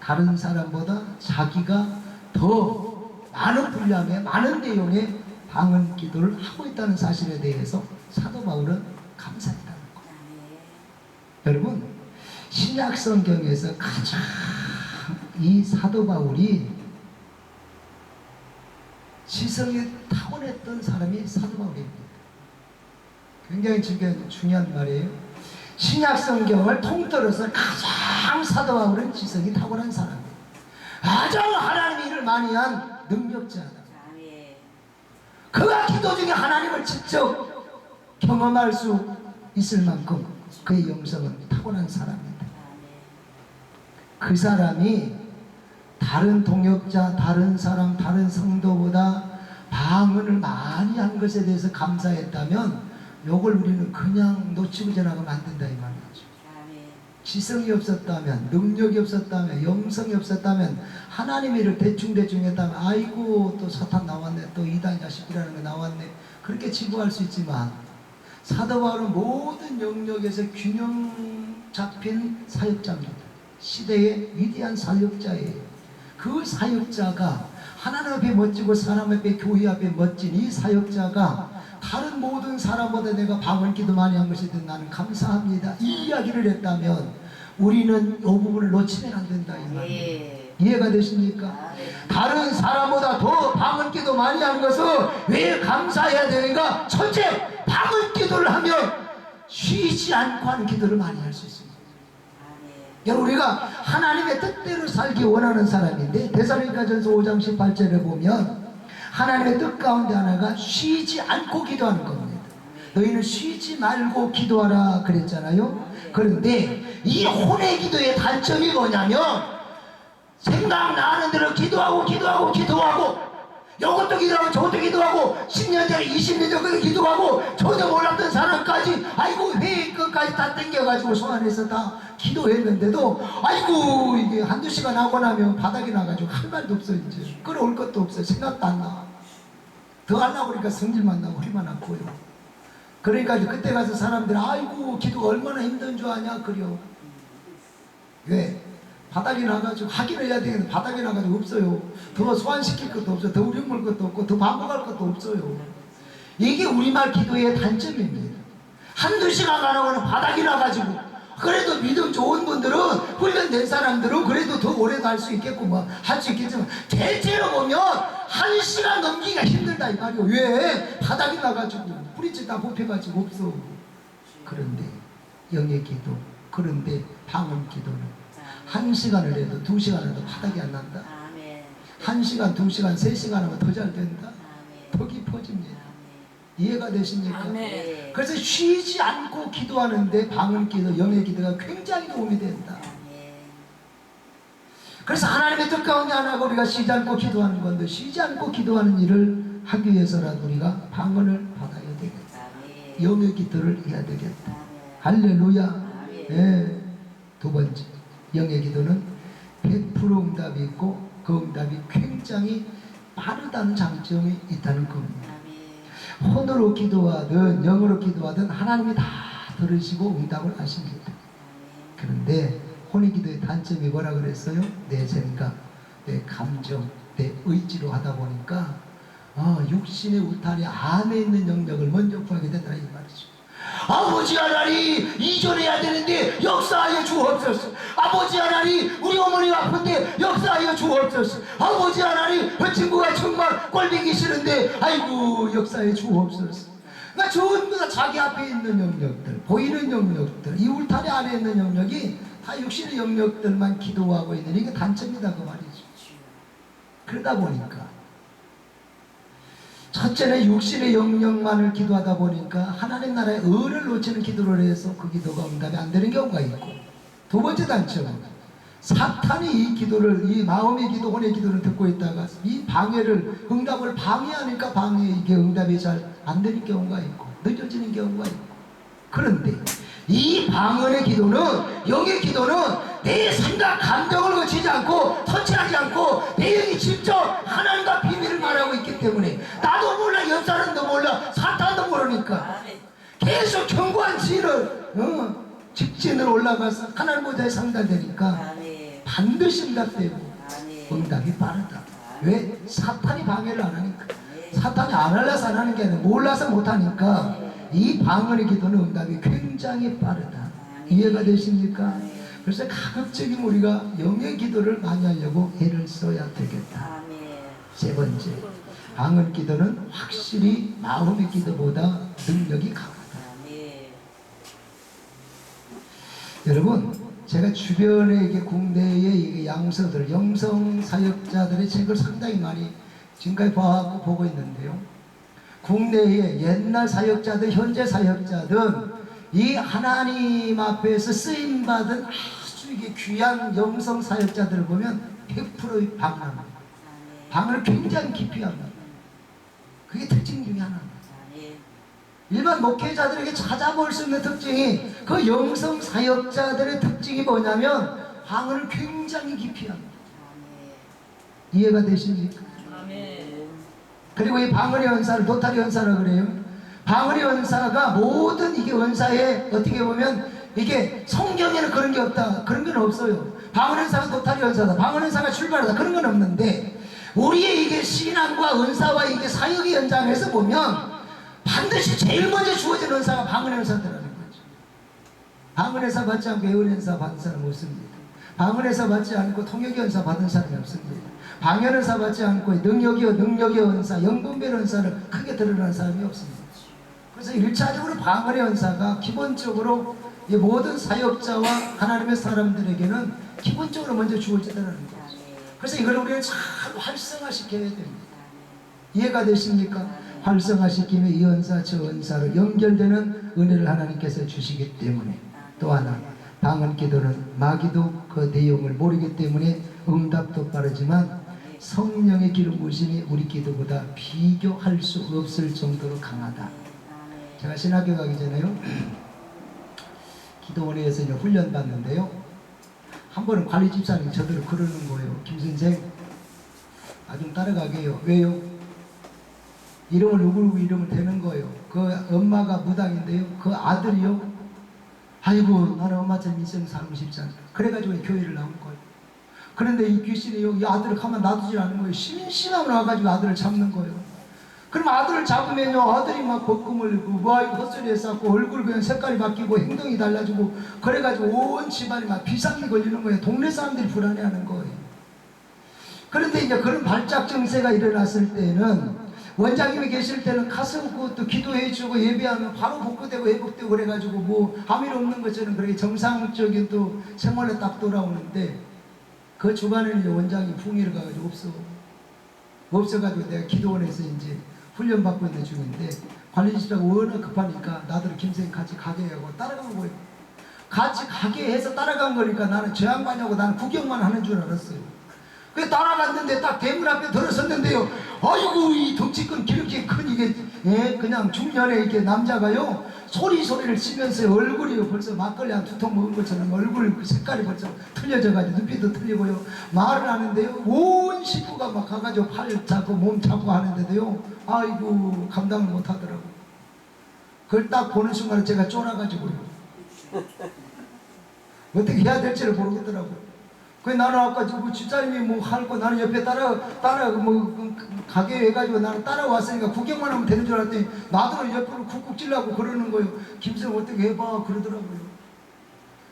다른 사람보다 자기가 더 많은 분량의 많은 내용의 방언 기도를 하고 있다는 사실에 대해서 사도 바울은 감사했다는 거예요. 아멘. 여러분, 신약 성경에서 가장 이 사도 바울이 지성이 타고났던 사람이 사도 바울입니다. 굉장히 중요한 말이에요. 신약 성경을 통틀어서 가장 사도 바울은 지성이 타고난 사람이에요. 가장 하나님의 일을 많이 한 능력자다. 아멘. 그가 기도 중에 하나님을 직접 경험할 수 있을 만큼 그의 영성은 타고난 사람입니다. 그 사람이 다른 동역자, 다른 사람, 다른 성도보다 방언을 많이 한 것에 대해서 감사했다면 이걸 우리는 그냥 놓치고 지나가면 안 된다 이 말이죠. 아멘. 지성이 없었다면, 능력이 없었다면, 영성이 없었다면, 하나님의 일을 대충대충 했다면 아이고 또 사탄 나왔네, 또 이단 자식이라는 거 나왔네, 그렇게 치부할 수 있지만 사도 바울은 모든 영역에서 균형 잡힌 사역자입니다. 시대의 위대한 사역자예요. 그 사역자가 하나님 앞에 멋지고 사람 앞에 교회 앞에 멋진 이 사역자가 다른 모든 사람보다 내가 방언 기도 많이 한 것에 대해 나는 감사합니다, 이 이야기를 했다면 우리는 이 부분을 놓치면 안 된다 이 말이에요. 예. 이해가 되십니까? 아멘. 다른 사람보다 더 방언 기도 많이 하는 것은 왜 감사해야 되는가? 첫째, 방언 기도를 하면 쉬지 않고 하는 기도를 많이 할 수 있습니다. 아멘. 여러분, 우리가 하나님의 뜻대로 살기 원하는 사람인데 데살로니가전서 5장 18절에 보면 하나님의 뜻 가운데 하나가 쉬지 않고 기도하는 겁니다. 너희는 쉬지 말고 기도하라 그랬잖아요. 그런데 이 혼의 기도의 단점이 뭐냐면 생각나는 대로 기도하고 이것도 기도하고 저것도 기도하고 10년 전에 20년 전에 기도하고 전혀 몰랐던 사람까지 아이고 회의 끝까지 다 땡겨가지고 소환해서 다 기도했는데도 아이고 이게 한두 시간 하고 나면 바닥에 나가지고 할 말도 없어. 이제 끌어올 것도 없어. 생각도 안 나. 더 하려고 그러니까 성질만 나고 허리만 아프고요. 그러니까 이제 그때 가서 사람들이 아이고 기도가 얼마나 힘든 줄 아냐 그려. 왜? 바닥에 나가지고 하기를 해야 되는데 바닥에 나가지고 없어요. 더 소환시킬 것도 없어요. 더 우려물 것도 없고 더 반복할 것도 없어요. 이게 우리말 기도의 단점입니다. 한두 시간 가나고는 바닥이 나가지고, 그래도 믿음 좋은 분들은, 훈련된 사람들은 그래도 더 오래도 할 수 있겠고 뭐 할 수 있겠지만 대체로 보면 1시간 넘기기가 힘들다 이 말이에요. 왜? 바닥이 나가지고 뿌리째 다 뽑혀가지고 없어. 그런데 영의 기도, 그런데 방언 기도는 1시간을 해도 2시간 해도 바닥이 안 난다. 아멘. 1시간, 2시간, 3시간 하면 더 잘 된다. 아멘. 더 깊어집니다. 이해가 되십니까? 아멘. 그래서 쉬지 않고 기도하는데 방언 기도, 영의 기도가 굉장히 도움이 된다. 아멘. 그래서 하나님의 뜻 가운데 하나가 우리가 쉬지 않고 기도하는 건데, 쉬지 않고 기도하는 일을 하기 위해서라도 우리가 방언을 받아야 되겠다. 아멘. 영의 기도를 해야 되겠다. 아멘. 할렐루야. 아멘. 예. 두 번째, 영의 기도는 100% 응답이 있고 그 응답이 굉장히 빠르다는 장점이 있다는 겁니다. 아멘. 혼으로 기도하든 영으로 기도하든 하나님이 다 들으시고 응답을 하십니다. 그런데 혼의 기도의 단점이 뭐라 그랬어요? 내 생각, 내 감정, 내 의지로 하다 보니까 육신의 울타리 안에 있는 영역을 먼저 구하게 된다 이 말이죠. 아버지 하나님, 이전해야 되는데 역사하여 주옵소서. 아버지 하나님, 우리 어머니가 아픈데 역사하여 주옵소서. 아버지 하나님, 그 친구가 정말 꼴보기 싫은데 아이고 역사해 주옵소서. 그러니까 전부 다 자기 앞에 있는 영역들, 보이는 영역들, 이 울타리 안에 있는 영역이 다 육신의 영역들만 기도하고 있는 이게 단점이다 그 말이죠. 그러다 보니까 첫째는 육신의 영역만을 기도하다 보니까 하나님 나라의 의를 놓치는 기도를 해서 그 기도가 응답이 안 되는 경우가 있고, 두 번째 단점은 사탄이 이 기도를, 이 마음의 기도, 혼의 기도를 듣고 있다가 이 방해를, 응답을 방해하니까 이게 응답이 잘 안 되는 경우가 있고 늦어지는 경우가 있고. 그런데 이 방언의 기도는, 영의 기도는 내 생각, 감정을 거치지 않고 터치하지 않고 내 영이 직접 하나님과 비밀을 말하고 있기 때문에 나도 몰라, 옆 사람도 몰라, 사탄도 모르니까 계속 견고한 지를 직진으로 올라가서 하나님 보좌에 상달되니까 반드시 응답되고 응답이 빠르다. 왜? 사탄이 방해를 안 하니까. 사탄이 안 하려서 안 하는 게 아니라 몰라서 못 하니까 이 방언의 기도는 응답이 굉장히 빠르다. 이해가 되십니까? 그래서 가급적이면 우리가 영의 기도를 많이 하려고 애를 써야 되겠다. 세 번째, 방언 기도는 확실히 마음의 기도보다 능력이 강하다. 여러분, 제가 주변에 이게 국내에 이게 양서들, 영성 사역자들의 책을 상당히 많이 지금까지 봐왔고 보고 있는데요. 국내에 옛날 사역자들, 현재 사역자들, 이 하나님 앞에서 쓰임받은 아주 이게 귀한 영성 사역자들을 보면 100% 방언합니다. 방언을 굉장히 깊이 합니다. 그게 특징 중에 하나입니다. 일반 목회자들에게 찾아볼 수 있는 특징이, 그 영성 사역자들의 특징이 뭐냐면 방언을 굉장히 깊이 합니다. 이해가 되십니까? 그리고 이 방언의 은사를 도타리 은사라고 그래요. 방언의 은사가 모든 이게 은사에 어떻게 보면 이게 성경에는 그런 게 없다, 그런 건 없어요. 방언의 은사가 도타리 은사다, 방언의 은사가 출발하다, 그런 건 없는데, 우리의 이게 신앙과 은사와 이게 사역의 현장에서 보면 반드시 제일 먼저 주어진 은사가 방언의 은사더라는 거죠. 방언의 은사 받지 않고 예언의 은사 받은 사람 없습니다. 방언의 은사 받지 않고 통역의 은사 받은 사람이 없습니다. 방언의 은사 받지 않고 능력의 은사, 영분별 은사를 크게 드러나는 사람이 없습니다. 그래서 1차적으로 방언의 은사가 기본적으로 이 모든 사역자와 하나님의 사람들에게는 기본적으로 먼저 주어지더라는 거죠. 그래서 이걸 우리는 잘 활성화시켜야 됩니다. 이해가 되십니까? 활성화시키며 이 은사 저 은사로 연결되는 은혜를 하나님께서 주시기 때문에, 또 하나 방언 기도는 마귀도 그 내용을 모르기 때문에 응답도 빠르지만 성령의 기름 부으심이 우리 기도보다 비교할 수 없을 정도로 강하다. 제가 신학교 가기 전에요, 기도원에서 훈련 받는데요, 한 번은 관리 집사님이 저들을 그러는 거예요. 김 선생, 좀 따라가게 해요. 왜요? 이름을 누구 이름을 대는 거예요. 그 엄마가 무당인데요, 그 아들이요, 아이고 나는 엄마처럼 인생 살고 싶지 않아. 그래가지고 교회를 나온 거예요. 그런데 이 귀신이요, 이 아들을 가만 놔두질 않은 거예요. 심심하면 와가지고 아들을 잡는 거예요. 그럼 아들을 잡으면요, 아들이 막 벅금을 뭐 헛소리 했었고 얼굴 그냥 색깔이 바뀌고 행동이 달라지고, 그래가지고 온 집안이 막 비상이 걸리는 거예요. 동네 사람들이 불안해하는 거예요. 그런데 이제 그런 발작 증세가 일어났을 때는, 원장님이 계실 때는 가서 또 기도해주고 예배하면 바로 복구되고 회복되고 그래가지고 뭐 아무 일 없는 것처럼 그렇게 정상적인 또 생활에 딱 돌아오는데, 그 주간에는 이제 원장이 풍의를 가가지고 없어가지고 내가 기도원에서 이제 훈련받고 있는 중인데, 관리집사가 워낙 급하니까 나들 김선생 같이 가게 하고 따라간 거예요. 같이 가게 해서 따라간 거니까 나는 저 양반이하고 나는 구경만 하는 줄 알았어요. 그래 따라갔는데 딱 대문 앞에 들어섰는데요, 아이고 이 덩치큰 기름기 큰 이게 그냥 중년의 이렇게 남자가요, 소리를 치면서 얼굴이 벌써 막걸리 한 2통 먹은 것처럼 얼굴 그 색깔이 벌써 틀려져가지고 눈빛도 틀리고요, 말을 하는데요, 온 식구가 막 가가지고 팔 잡고 몸 잡고 하는데도요, 아이고 감당을 못 하더라고. 그걸 딱 보는 순간에 제가 쫄아가지고요, 어떻게 해야 될지를 모르겠더라고요. 그 나는 아까 그 집사님이 뭐 하고 나는 옆에 따라 뭐 가게 해가지고 나는 따라왔으니까 구경만 하면 되는 줄 알았더니 나도 옆으로 쿡쿡 찔라고 그러는 거예요. 김선 어떻게 해봐 그러더라고요.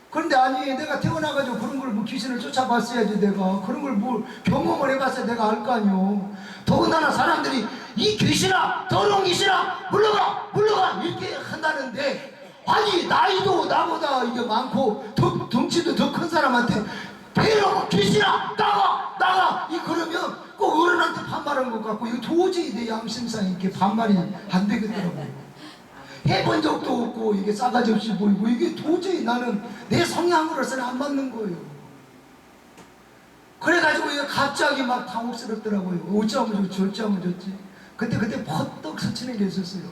그런데 아니 내가 태어나가지고 그런 걸 뭐 귀신을 쫓아봤어야지, 내가 그런 걸 뭐 경험을 해봤어야 내가 알 거 아니요. 더군다나 사람들이 이 귀신아 더러운 귀신아 물러가 이렇게 한다는데, 아니 나이도 나보다 이게 많고 덩치도 더 큰 사람한테 대놓고 귀신아 나가 이 그러면 꼭 어른한테 반말한 것 같고, 이거 도저히 내 양심상 이렇게 반말이 안 되겠더라고요. 해본 적도 없고 이게 싸가지 없이 보이고 이게 도저히 나는 내 성향으로서는 안 맞는 거예요. 그래가지고 이게 갑자기 막 당혹스럽더라고요. 어쩌면 좋지 어쩌면 좋지. 그때 퍼뜩 스치는 게 있었어요.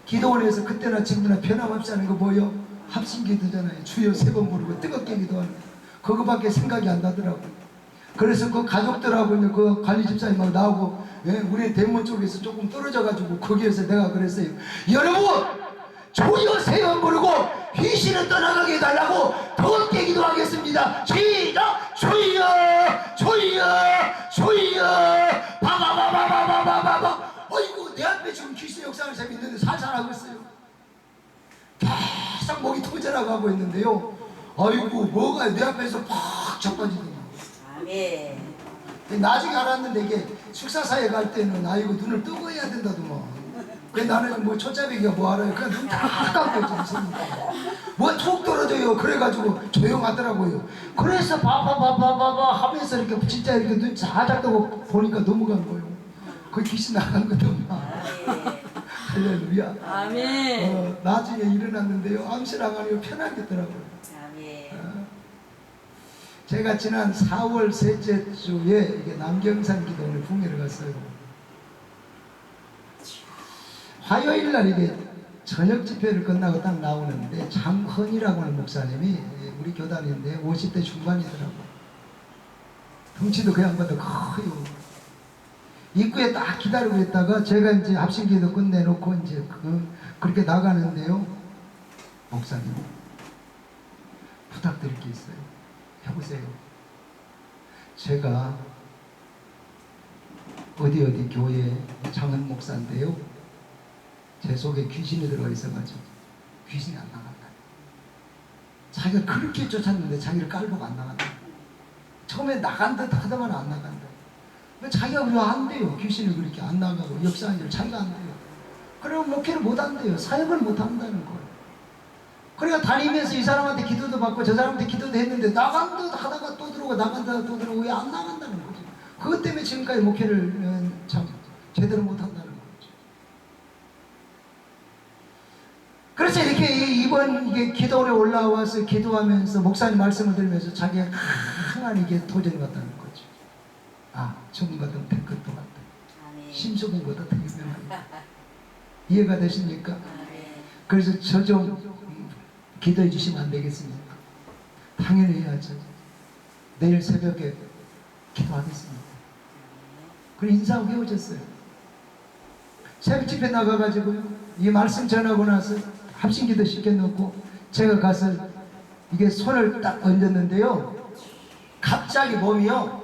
기도원에서 그때나 지금이나 변함없이 하는 거 뭐요? 합심기도잖아요. 주여 3번 부르고 뜨겁게 기도하는 거. 그거밖에 생각이 안 나더라고요. 그래서 그 가족들하고 그 관리 집사님하고 나오고, 예, 우리 대문 쪽에서 조금 떨어져가지고 거기에서 내가 그랬어요. 여러분, 주여 3번 부르고 귀신은 떠나가게 해달라고 뜨겁게 기도하겠습니다. 시작! 주여 주여 주여 바바바바바바바바. 어이구, 내 앞에 지금 귀신 역사를 쌤 있는데 살살하고 있어요. 계속 목이 터져나가고 있는데요. 아이고, 뭐가 내 앞에서 팍 자빠지더니 아멘. 나중에 알았는데 이게 축사사에 갈 때는 아이고 눈을 뜨고 해야 된다더만. 그 나는 뭐 초짜배기가 뭐 알아요. 그냥 눈 딱 감고 있습니다. 뭐 툭 떨어져요. 그래가지고 조용하더라고요. 그래서 바바바바바바 하면서 이렇게 진짜 이렇게 눈 살짝 뜨고 보니까 넘어간 거예요. 그 귀신 나간 거더만. 아멘. 할렐루야. 아멘. 나중에 일어났는데요. 암실 안 가니까 편하겠더라고요. 아멘. 제가 지난 4월 셋째 주에 이게 남경산 기도원에 풍회를 갔어요. 화요일 날 이게 저녁 집회를 끝나고 딱 나오는데 장헌이라고 하는 목사님이 우리 교단인데 50대 중반이더라고. 덩치도 그 양반도 커요. 입구에 딱 기다리고 있다가 제가 이제 합심기도 끝내놓고 이제 그렇게 나가는데요. 목사님, 부탁드릴 게 있어요. 해보세요. 제가 어디 교회 장은 목사인데요. 제 속에 귀신이 들어가 있어가지고 귀신이 안 나간다. 자기가 그렇게 쫓았는데 자기를 깔보고 안 나간다. 처음에 나간 듯 하다만 안 나간다. 자기가 왜 안 돼요? 귀신을 그렇게 안 나가고 역사하는 줄 자기가 안 돼요. 그러면 목회를 못 한대요. 사역을 못 한다는 거예요. 그러니까 다니면서 이 사람한테 기도도 받고 저 사람한테 기도도 했는데 나간 듯 하다가 또 들어오고 나간 듯 또 들어오고 왜 안 나간다는 거죠. 그것 때문에 지금까지 목회를 참 제대로 못 한다는 거죠. 그래서 이렇게 이번 이게 기도원에 올라와서 기도하면서 목사님 말씀을 들으면서 자기가 강한 이게 도전이 왔다는 거죠. 아, 전과든 백것도 같다. 아멘. 심수봉보다 더 유명하다. 이해가 되십니까? 아멘. 그래서 저 좀 기도해 주시면 안 되겠습니까? 당연히 해야죠. 내일 새벽에 기도하겠습니다. 그리고 인사하고 헤어졌어요. 새벽 집회 나가가지고요. 이 말씀 전하고 나서 합심기도 시켜놓고 제가 가서 이게 손을 딱 얹었는데요. 갑자기 몸이요.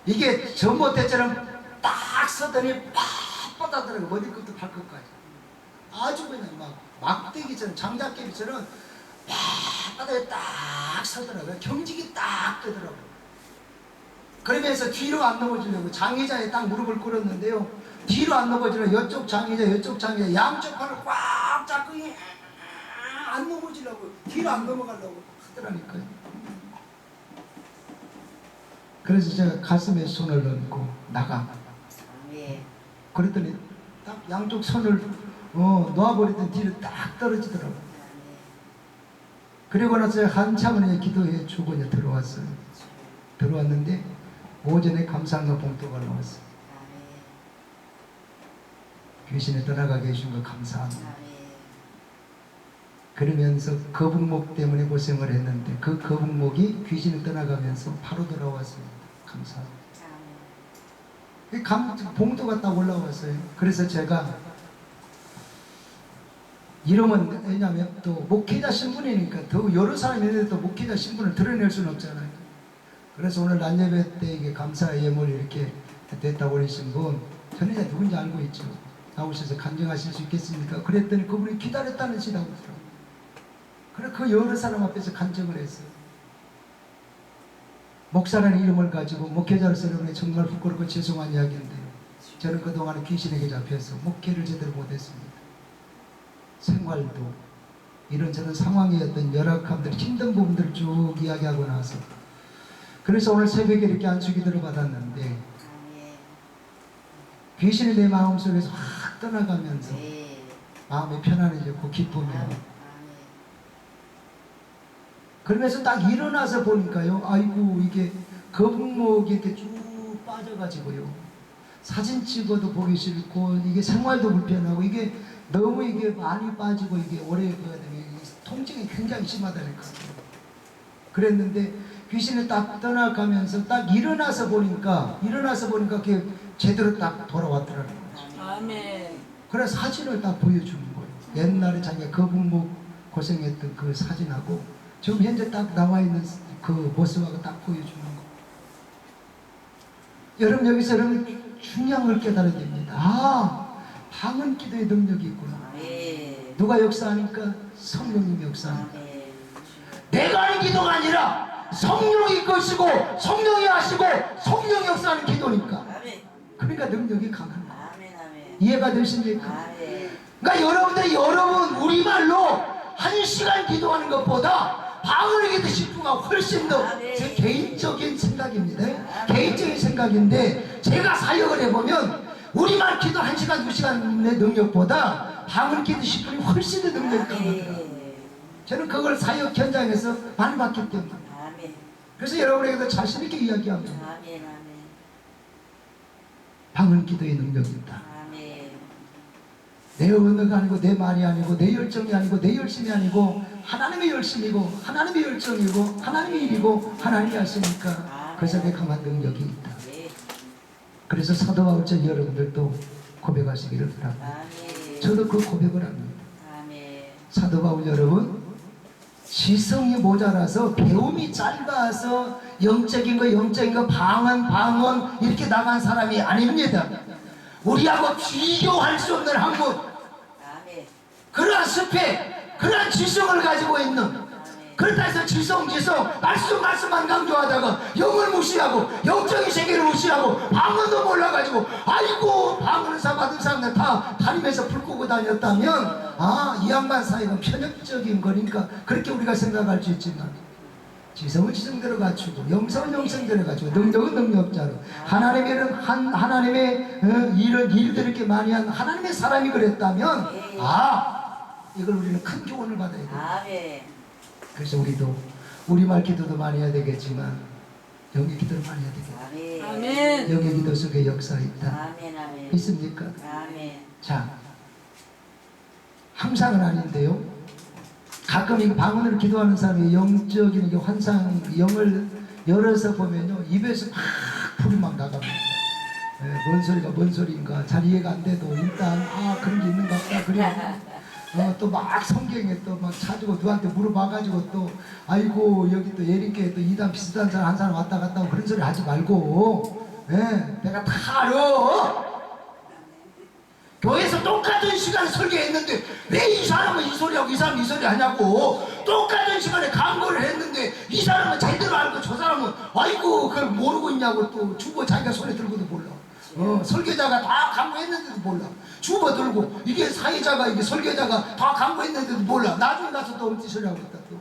이게 전봇 때처럼 딱 서더니 팍 뻗어들어가 머리끝부터 발끝까지. 아주 그냥 막 막대기처럼 장작개비처럼 바닥에 딱 서더라고요. 경직이 딱 뜨더라고요. 그러면서 뒤로 안 넘어지려고 장의자에 딱 무릎을 꿇었는데요. 뒤로 안 넘어지려고 이쪽 장의자 양쪽 팔을 꽉 잡고 안 넘어지려고 뒤로 안 넘어가려고 하더라니까요. 그래서 제가 가슴에 손을 얹고 나가. 아멘. 그랬더니 딱 양쪽 손을 놓아버리던 뒤로 딱 떨어지더라고요. 그리고 나서 한참을 기도해 주고 이제 들어왔어요. 들어왔는데 오전에 감사한가 봉투가 나왔어요. 귀신이 떠나가게 해준 거 감사합니다. 그러면서 거북목 때문에 고생을 했는데 그 거북목이 귀신이 떠나가면서 바로 돌아왔습니다. 감사합니다. 봉투가 딱 올라왔어요. 그래서 제가 이러면 왜냐하면 또 목회자 신분이니까 더 여러 사람이 있는데 또 목회자 신분을 드러낼 수는 없잖아요. 그래서 오늘 낮예배 때 이게 감사 예물 이렇게 됐다고 그러신 분 저는 이제 누군지 알고 있죠. 나오셔서 간증하실 수 있겠습니까? 그랬더니 그분이 기다렸다는 시라고 하더라고요. 그래 그 여러 사람 앞에서 간증을 했어요. 목사라는 이름을 가지고 목회자로서 정말 부끄럽고 죄송한 이야기인데요. 저는 그동안 귀신에게 잡혀서 목회를 제대로 못했습니다. 생활도 이런저런 상황이었던 열악함들 힘든 부분들을 쭉 이야기하고 나서 그래서 오늘 새벽에 이렇게 안수기도를 받았는데 귀신이 내 마음속에서 확 떠나가면서 마음이 편안해졌고 기쁨이요. 그러면서 딱 일어나서 보니까요. 아이고 이게 거북목이 이렇게 쭉 빠져가지고요. 사진 찍어도 보기 싫고 이게 생활도 불편하고 이게 너무 이게 많이 빠지고 이게 오래 통증이 굉장히 심하다니까. 그랬는데 귀신이 딱 떠나가면서 딱 일어나서 보니까 그게 제대로 딱 돌아왔더라는 거죠. 아멘. 그래서 사진을 딱 보여주는 거예요. 옛날에 자기가 거북목 고생했던 그 사진하고 지금 현재 딱 나와 있는 그 모습하고 딱 보여주는 거. 여러분 여기서 여러분 중요한 걸 깨달아야 됩니다. 아, 방언 기도의 능력이 있구나. 아멘. 누가 역사하니까 성령님이 역사하니까. 아멘. 내가 하는 기도가 아니라 성령이 것이고 성령이 하시고 성령이 역사하는 기도니까. 아멘. 그러니까 능력이 강한 거야. 아멘. 아멘. 이해가 되십니까? 아멘. 그러니까 여러분 우리말로 1시간 기도하는 것보다 방언의 기도 10분가 훨씬 더 제 개인적인 생각입니다. 개인적인 생각인데 제가 사역을 해보면 우리말 기도 1시간 2시간의 능력보다 방언 기도 10분이 훨씬 더 능력이 강하더라고요. 저는 그걸 사역 현장에서 많이 봤기 때문에. 아멘. 그래서 여러분에게도 자신 있게 이야기합니다. 아멘. 아멘. 방언 기도의 능력이 있다. 아멘. 내 언어가 아니고 내 말이 아니고 내 열정이 아니고 내 열심이 아니고 하나님의 열심이고 하나님의 열정이고 하나님의 일이고 하나님이 하시니까 그 속에 강한 능력이 있다. 네. 그래서 사도 바울처럼 여러분들도 고백하시기를 바랍니다. 아멘. 저도 그 고백을 합니다. 아멘. 사도 바울 여러분, 지성이 모자라서 배움이 짧아서 영적인 거 방언 이렇게 나간 사람이 아닙니다. 우리하고 비교할 수 없는 한국, 아멘. 그러한 스펙, 그러한 지성을 가지고 있는, 그렇다 해서 지성 말씀만 강조하다가 영을 무시하고 영적인 세계를 무시하고 방언도 몰라가지고 아이고 방언사 받은 사람들 다 다니면서 불 끄고 다녔다면 이 양반 사이가 편협적인 거니까 그렇게 우리가 생각할 수 있지만 지성은 지성대로 갖추고 영성은 영성대로 갖추고 능력은 능력자로 하나님의 일들을 이렇게 많이 한 하나님의 사람이 그랬다면 이걸 우리는 큰 교훈을 받아야 돼요. 아멘. 그래서 우리도 우리말 기도도 많이 해야 되겠지만 영의 기도를 많이 해야 되겠다. 아멘. 아멘. 영의 기도 속에 역사 있다. 아멘. 아멘. 있습니까? 아멘. 자, 항상은 아닌데요. 가끔 이 방언으로 기도하는 사람이 영적인 게 환상, 영을 열어서 보면요, 입에서 막 불이 막 나갑니다. 뭔 소리가 뭔 소리인가 잘 이해가 안 돼도 일단 그런 게 있는가 보다. 그리고 또 막 성경에 또 막 찾고 누구한테 물어봐가지고 또 아이고 여기 또 예린교회 또 이단 비슷한 사람 한 사람 왔다 갔다 하고 그런 소리 하지 말고 내가 다 알아. 교회에서 똑같은 시간에 설교했는데 왜 이 사람은 이 소리하고 이 사람은 이 소리 하냐고. 똑같은 시간에 강구를 했는데 이 사람은 제대로 알고 저 사람은 아이고 그걸 모르고 있냐고 또 주보 자기가 손에 들고도 몰라. 설교자가 다 강구했는데도 몰라. 주보 들고 이게 사회자가 이게 설교자가 다 강구했는데도 몰라. 나중에 가서 또 엄지 소리하고 있다 또.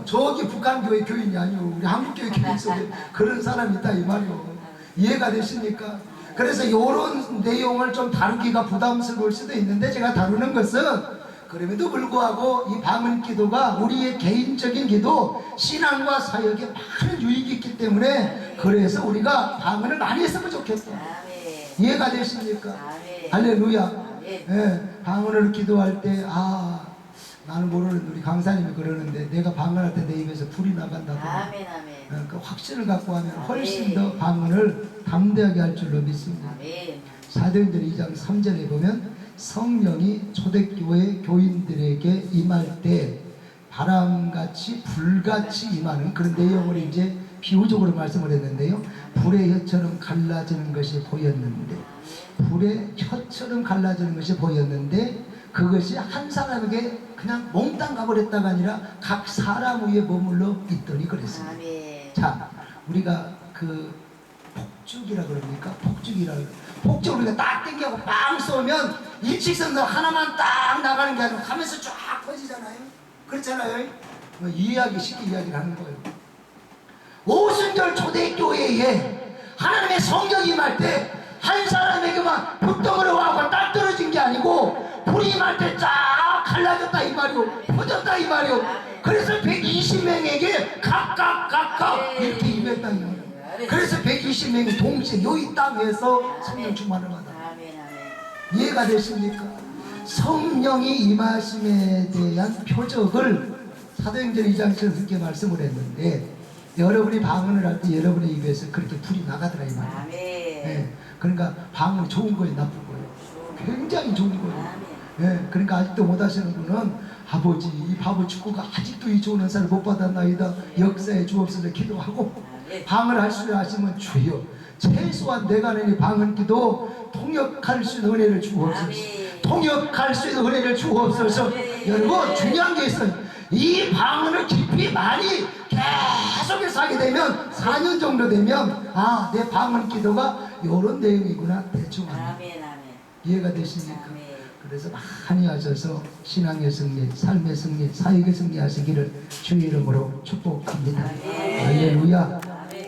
저기 북한 교회 교인이 아니오. 우리 한국 교회 교인 속에 그런 사람이 있다 이 말이오. 이해가 되십니까? 그래서 이런 내용을 좀 다루기가 부담스러울 수도 있는데 제가 다루는 것은 그럼에도 불구하고 이 방언 기도가 우리의 개인적인 기도, 신앙과 사역에 많은 유익이 있기 때문에 그래서 우리가 방언을 많이 했으면 좋겠다. 이해가 되십니까? 할렐루야. 방언을 기도할 때 나는 모르는 우리 강사님이 그러는데 내가 방언할 때 내 입에서 불이 나간다고. 그 확신을 갖고 하면 훨씬 더 방언을 담대하게 할 줄로 믿습니다. 사도행전 2장 3절에 보면 성령이 초대교회 교인들에게 임할 때 바람같이 불같이 임하는 그런 내용을 이제 비유적으로 말씀을 했는데요. 불의 혀처럼 갈라지는 것이 보였는데 그것이 한 사람에게 그냥 몽땅 가버렸다가 아니라 각 사람 위에 머물러 있더니 그랬습니다. 자, 우리가 그 폭죽이라 그럽니까? 폭죽 우리가 딱 당겨고 빵 쏘면 일직선으로 하나만 딱 나가는 게 아니고 가면서 쫙 퍼지잖아요. 그렇잖아요. 이해하기 쉽게 이야기를 하는 거예요. 오순절 초대교회에 하나님의 성령이 임할 때 한 사람에게만 불덩어리 와고 딱 떨어진 게 아니고 불이 임할 때 쫙 갈라졌다 이 말이오. 퍼졌다 이 말이오. 그래서 120명에게 각각 이렇게 입의 땅이야. 그래서 120명이 동시에 여기 땅에서 성령 충만을 받아. 아멘. 아멘. 이해가 되십니까? 성령이 임하심에 대한 표적을 사도행전 2장에서 그렇게 말씀을 했는데, 여러분이 방언을 할 때 여러분의 입에서 그렇게 불이 나가더라 이 말이야. 아멘. 예, 그러니까 방언이 좋은 거예요, 나쁜 거예요? 굉장히 좋은 거예요. 아멘. 예, 그러니까 아직도 못 하시는 분은 아버지 이 바보 축구가 아직도 이 좋은 은사를 못 받았나이다. 역사에 주옵소서 기도하고, 아멘. 방을 할 수 하시면 주여 최소한 내가 내니 방언 기도 통역할 수 있는 은혜를 주옵소서. 아멘. 통역할 수 있는 은혜를 주옵소서. 아멘. 여러분 중요한 게 있어요. 이 방언을 깊이 많이 계속해서 하게 되면 4년 정도 되면 아, 내 방언 기도가 이런 내용이구나 대충 합니다. 아멘. 아멘. 이해가 되십니까? 아멘. 그래서 많이 하셔서 신앙의 승리, 삶의 승리, 사역의 승리 하시기를 주의 이름으로 축복합니다. 아멘. 할렐루야.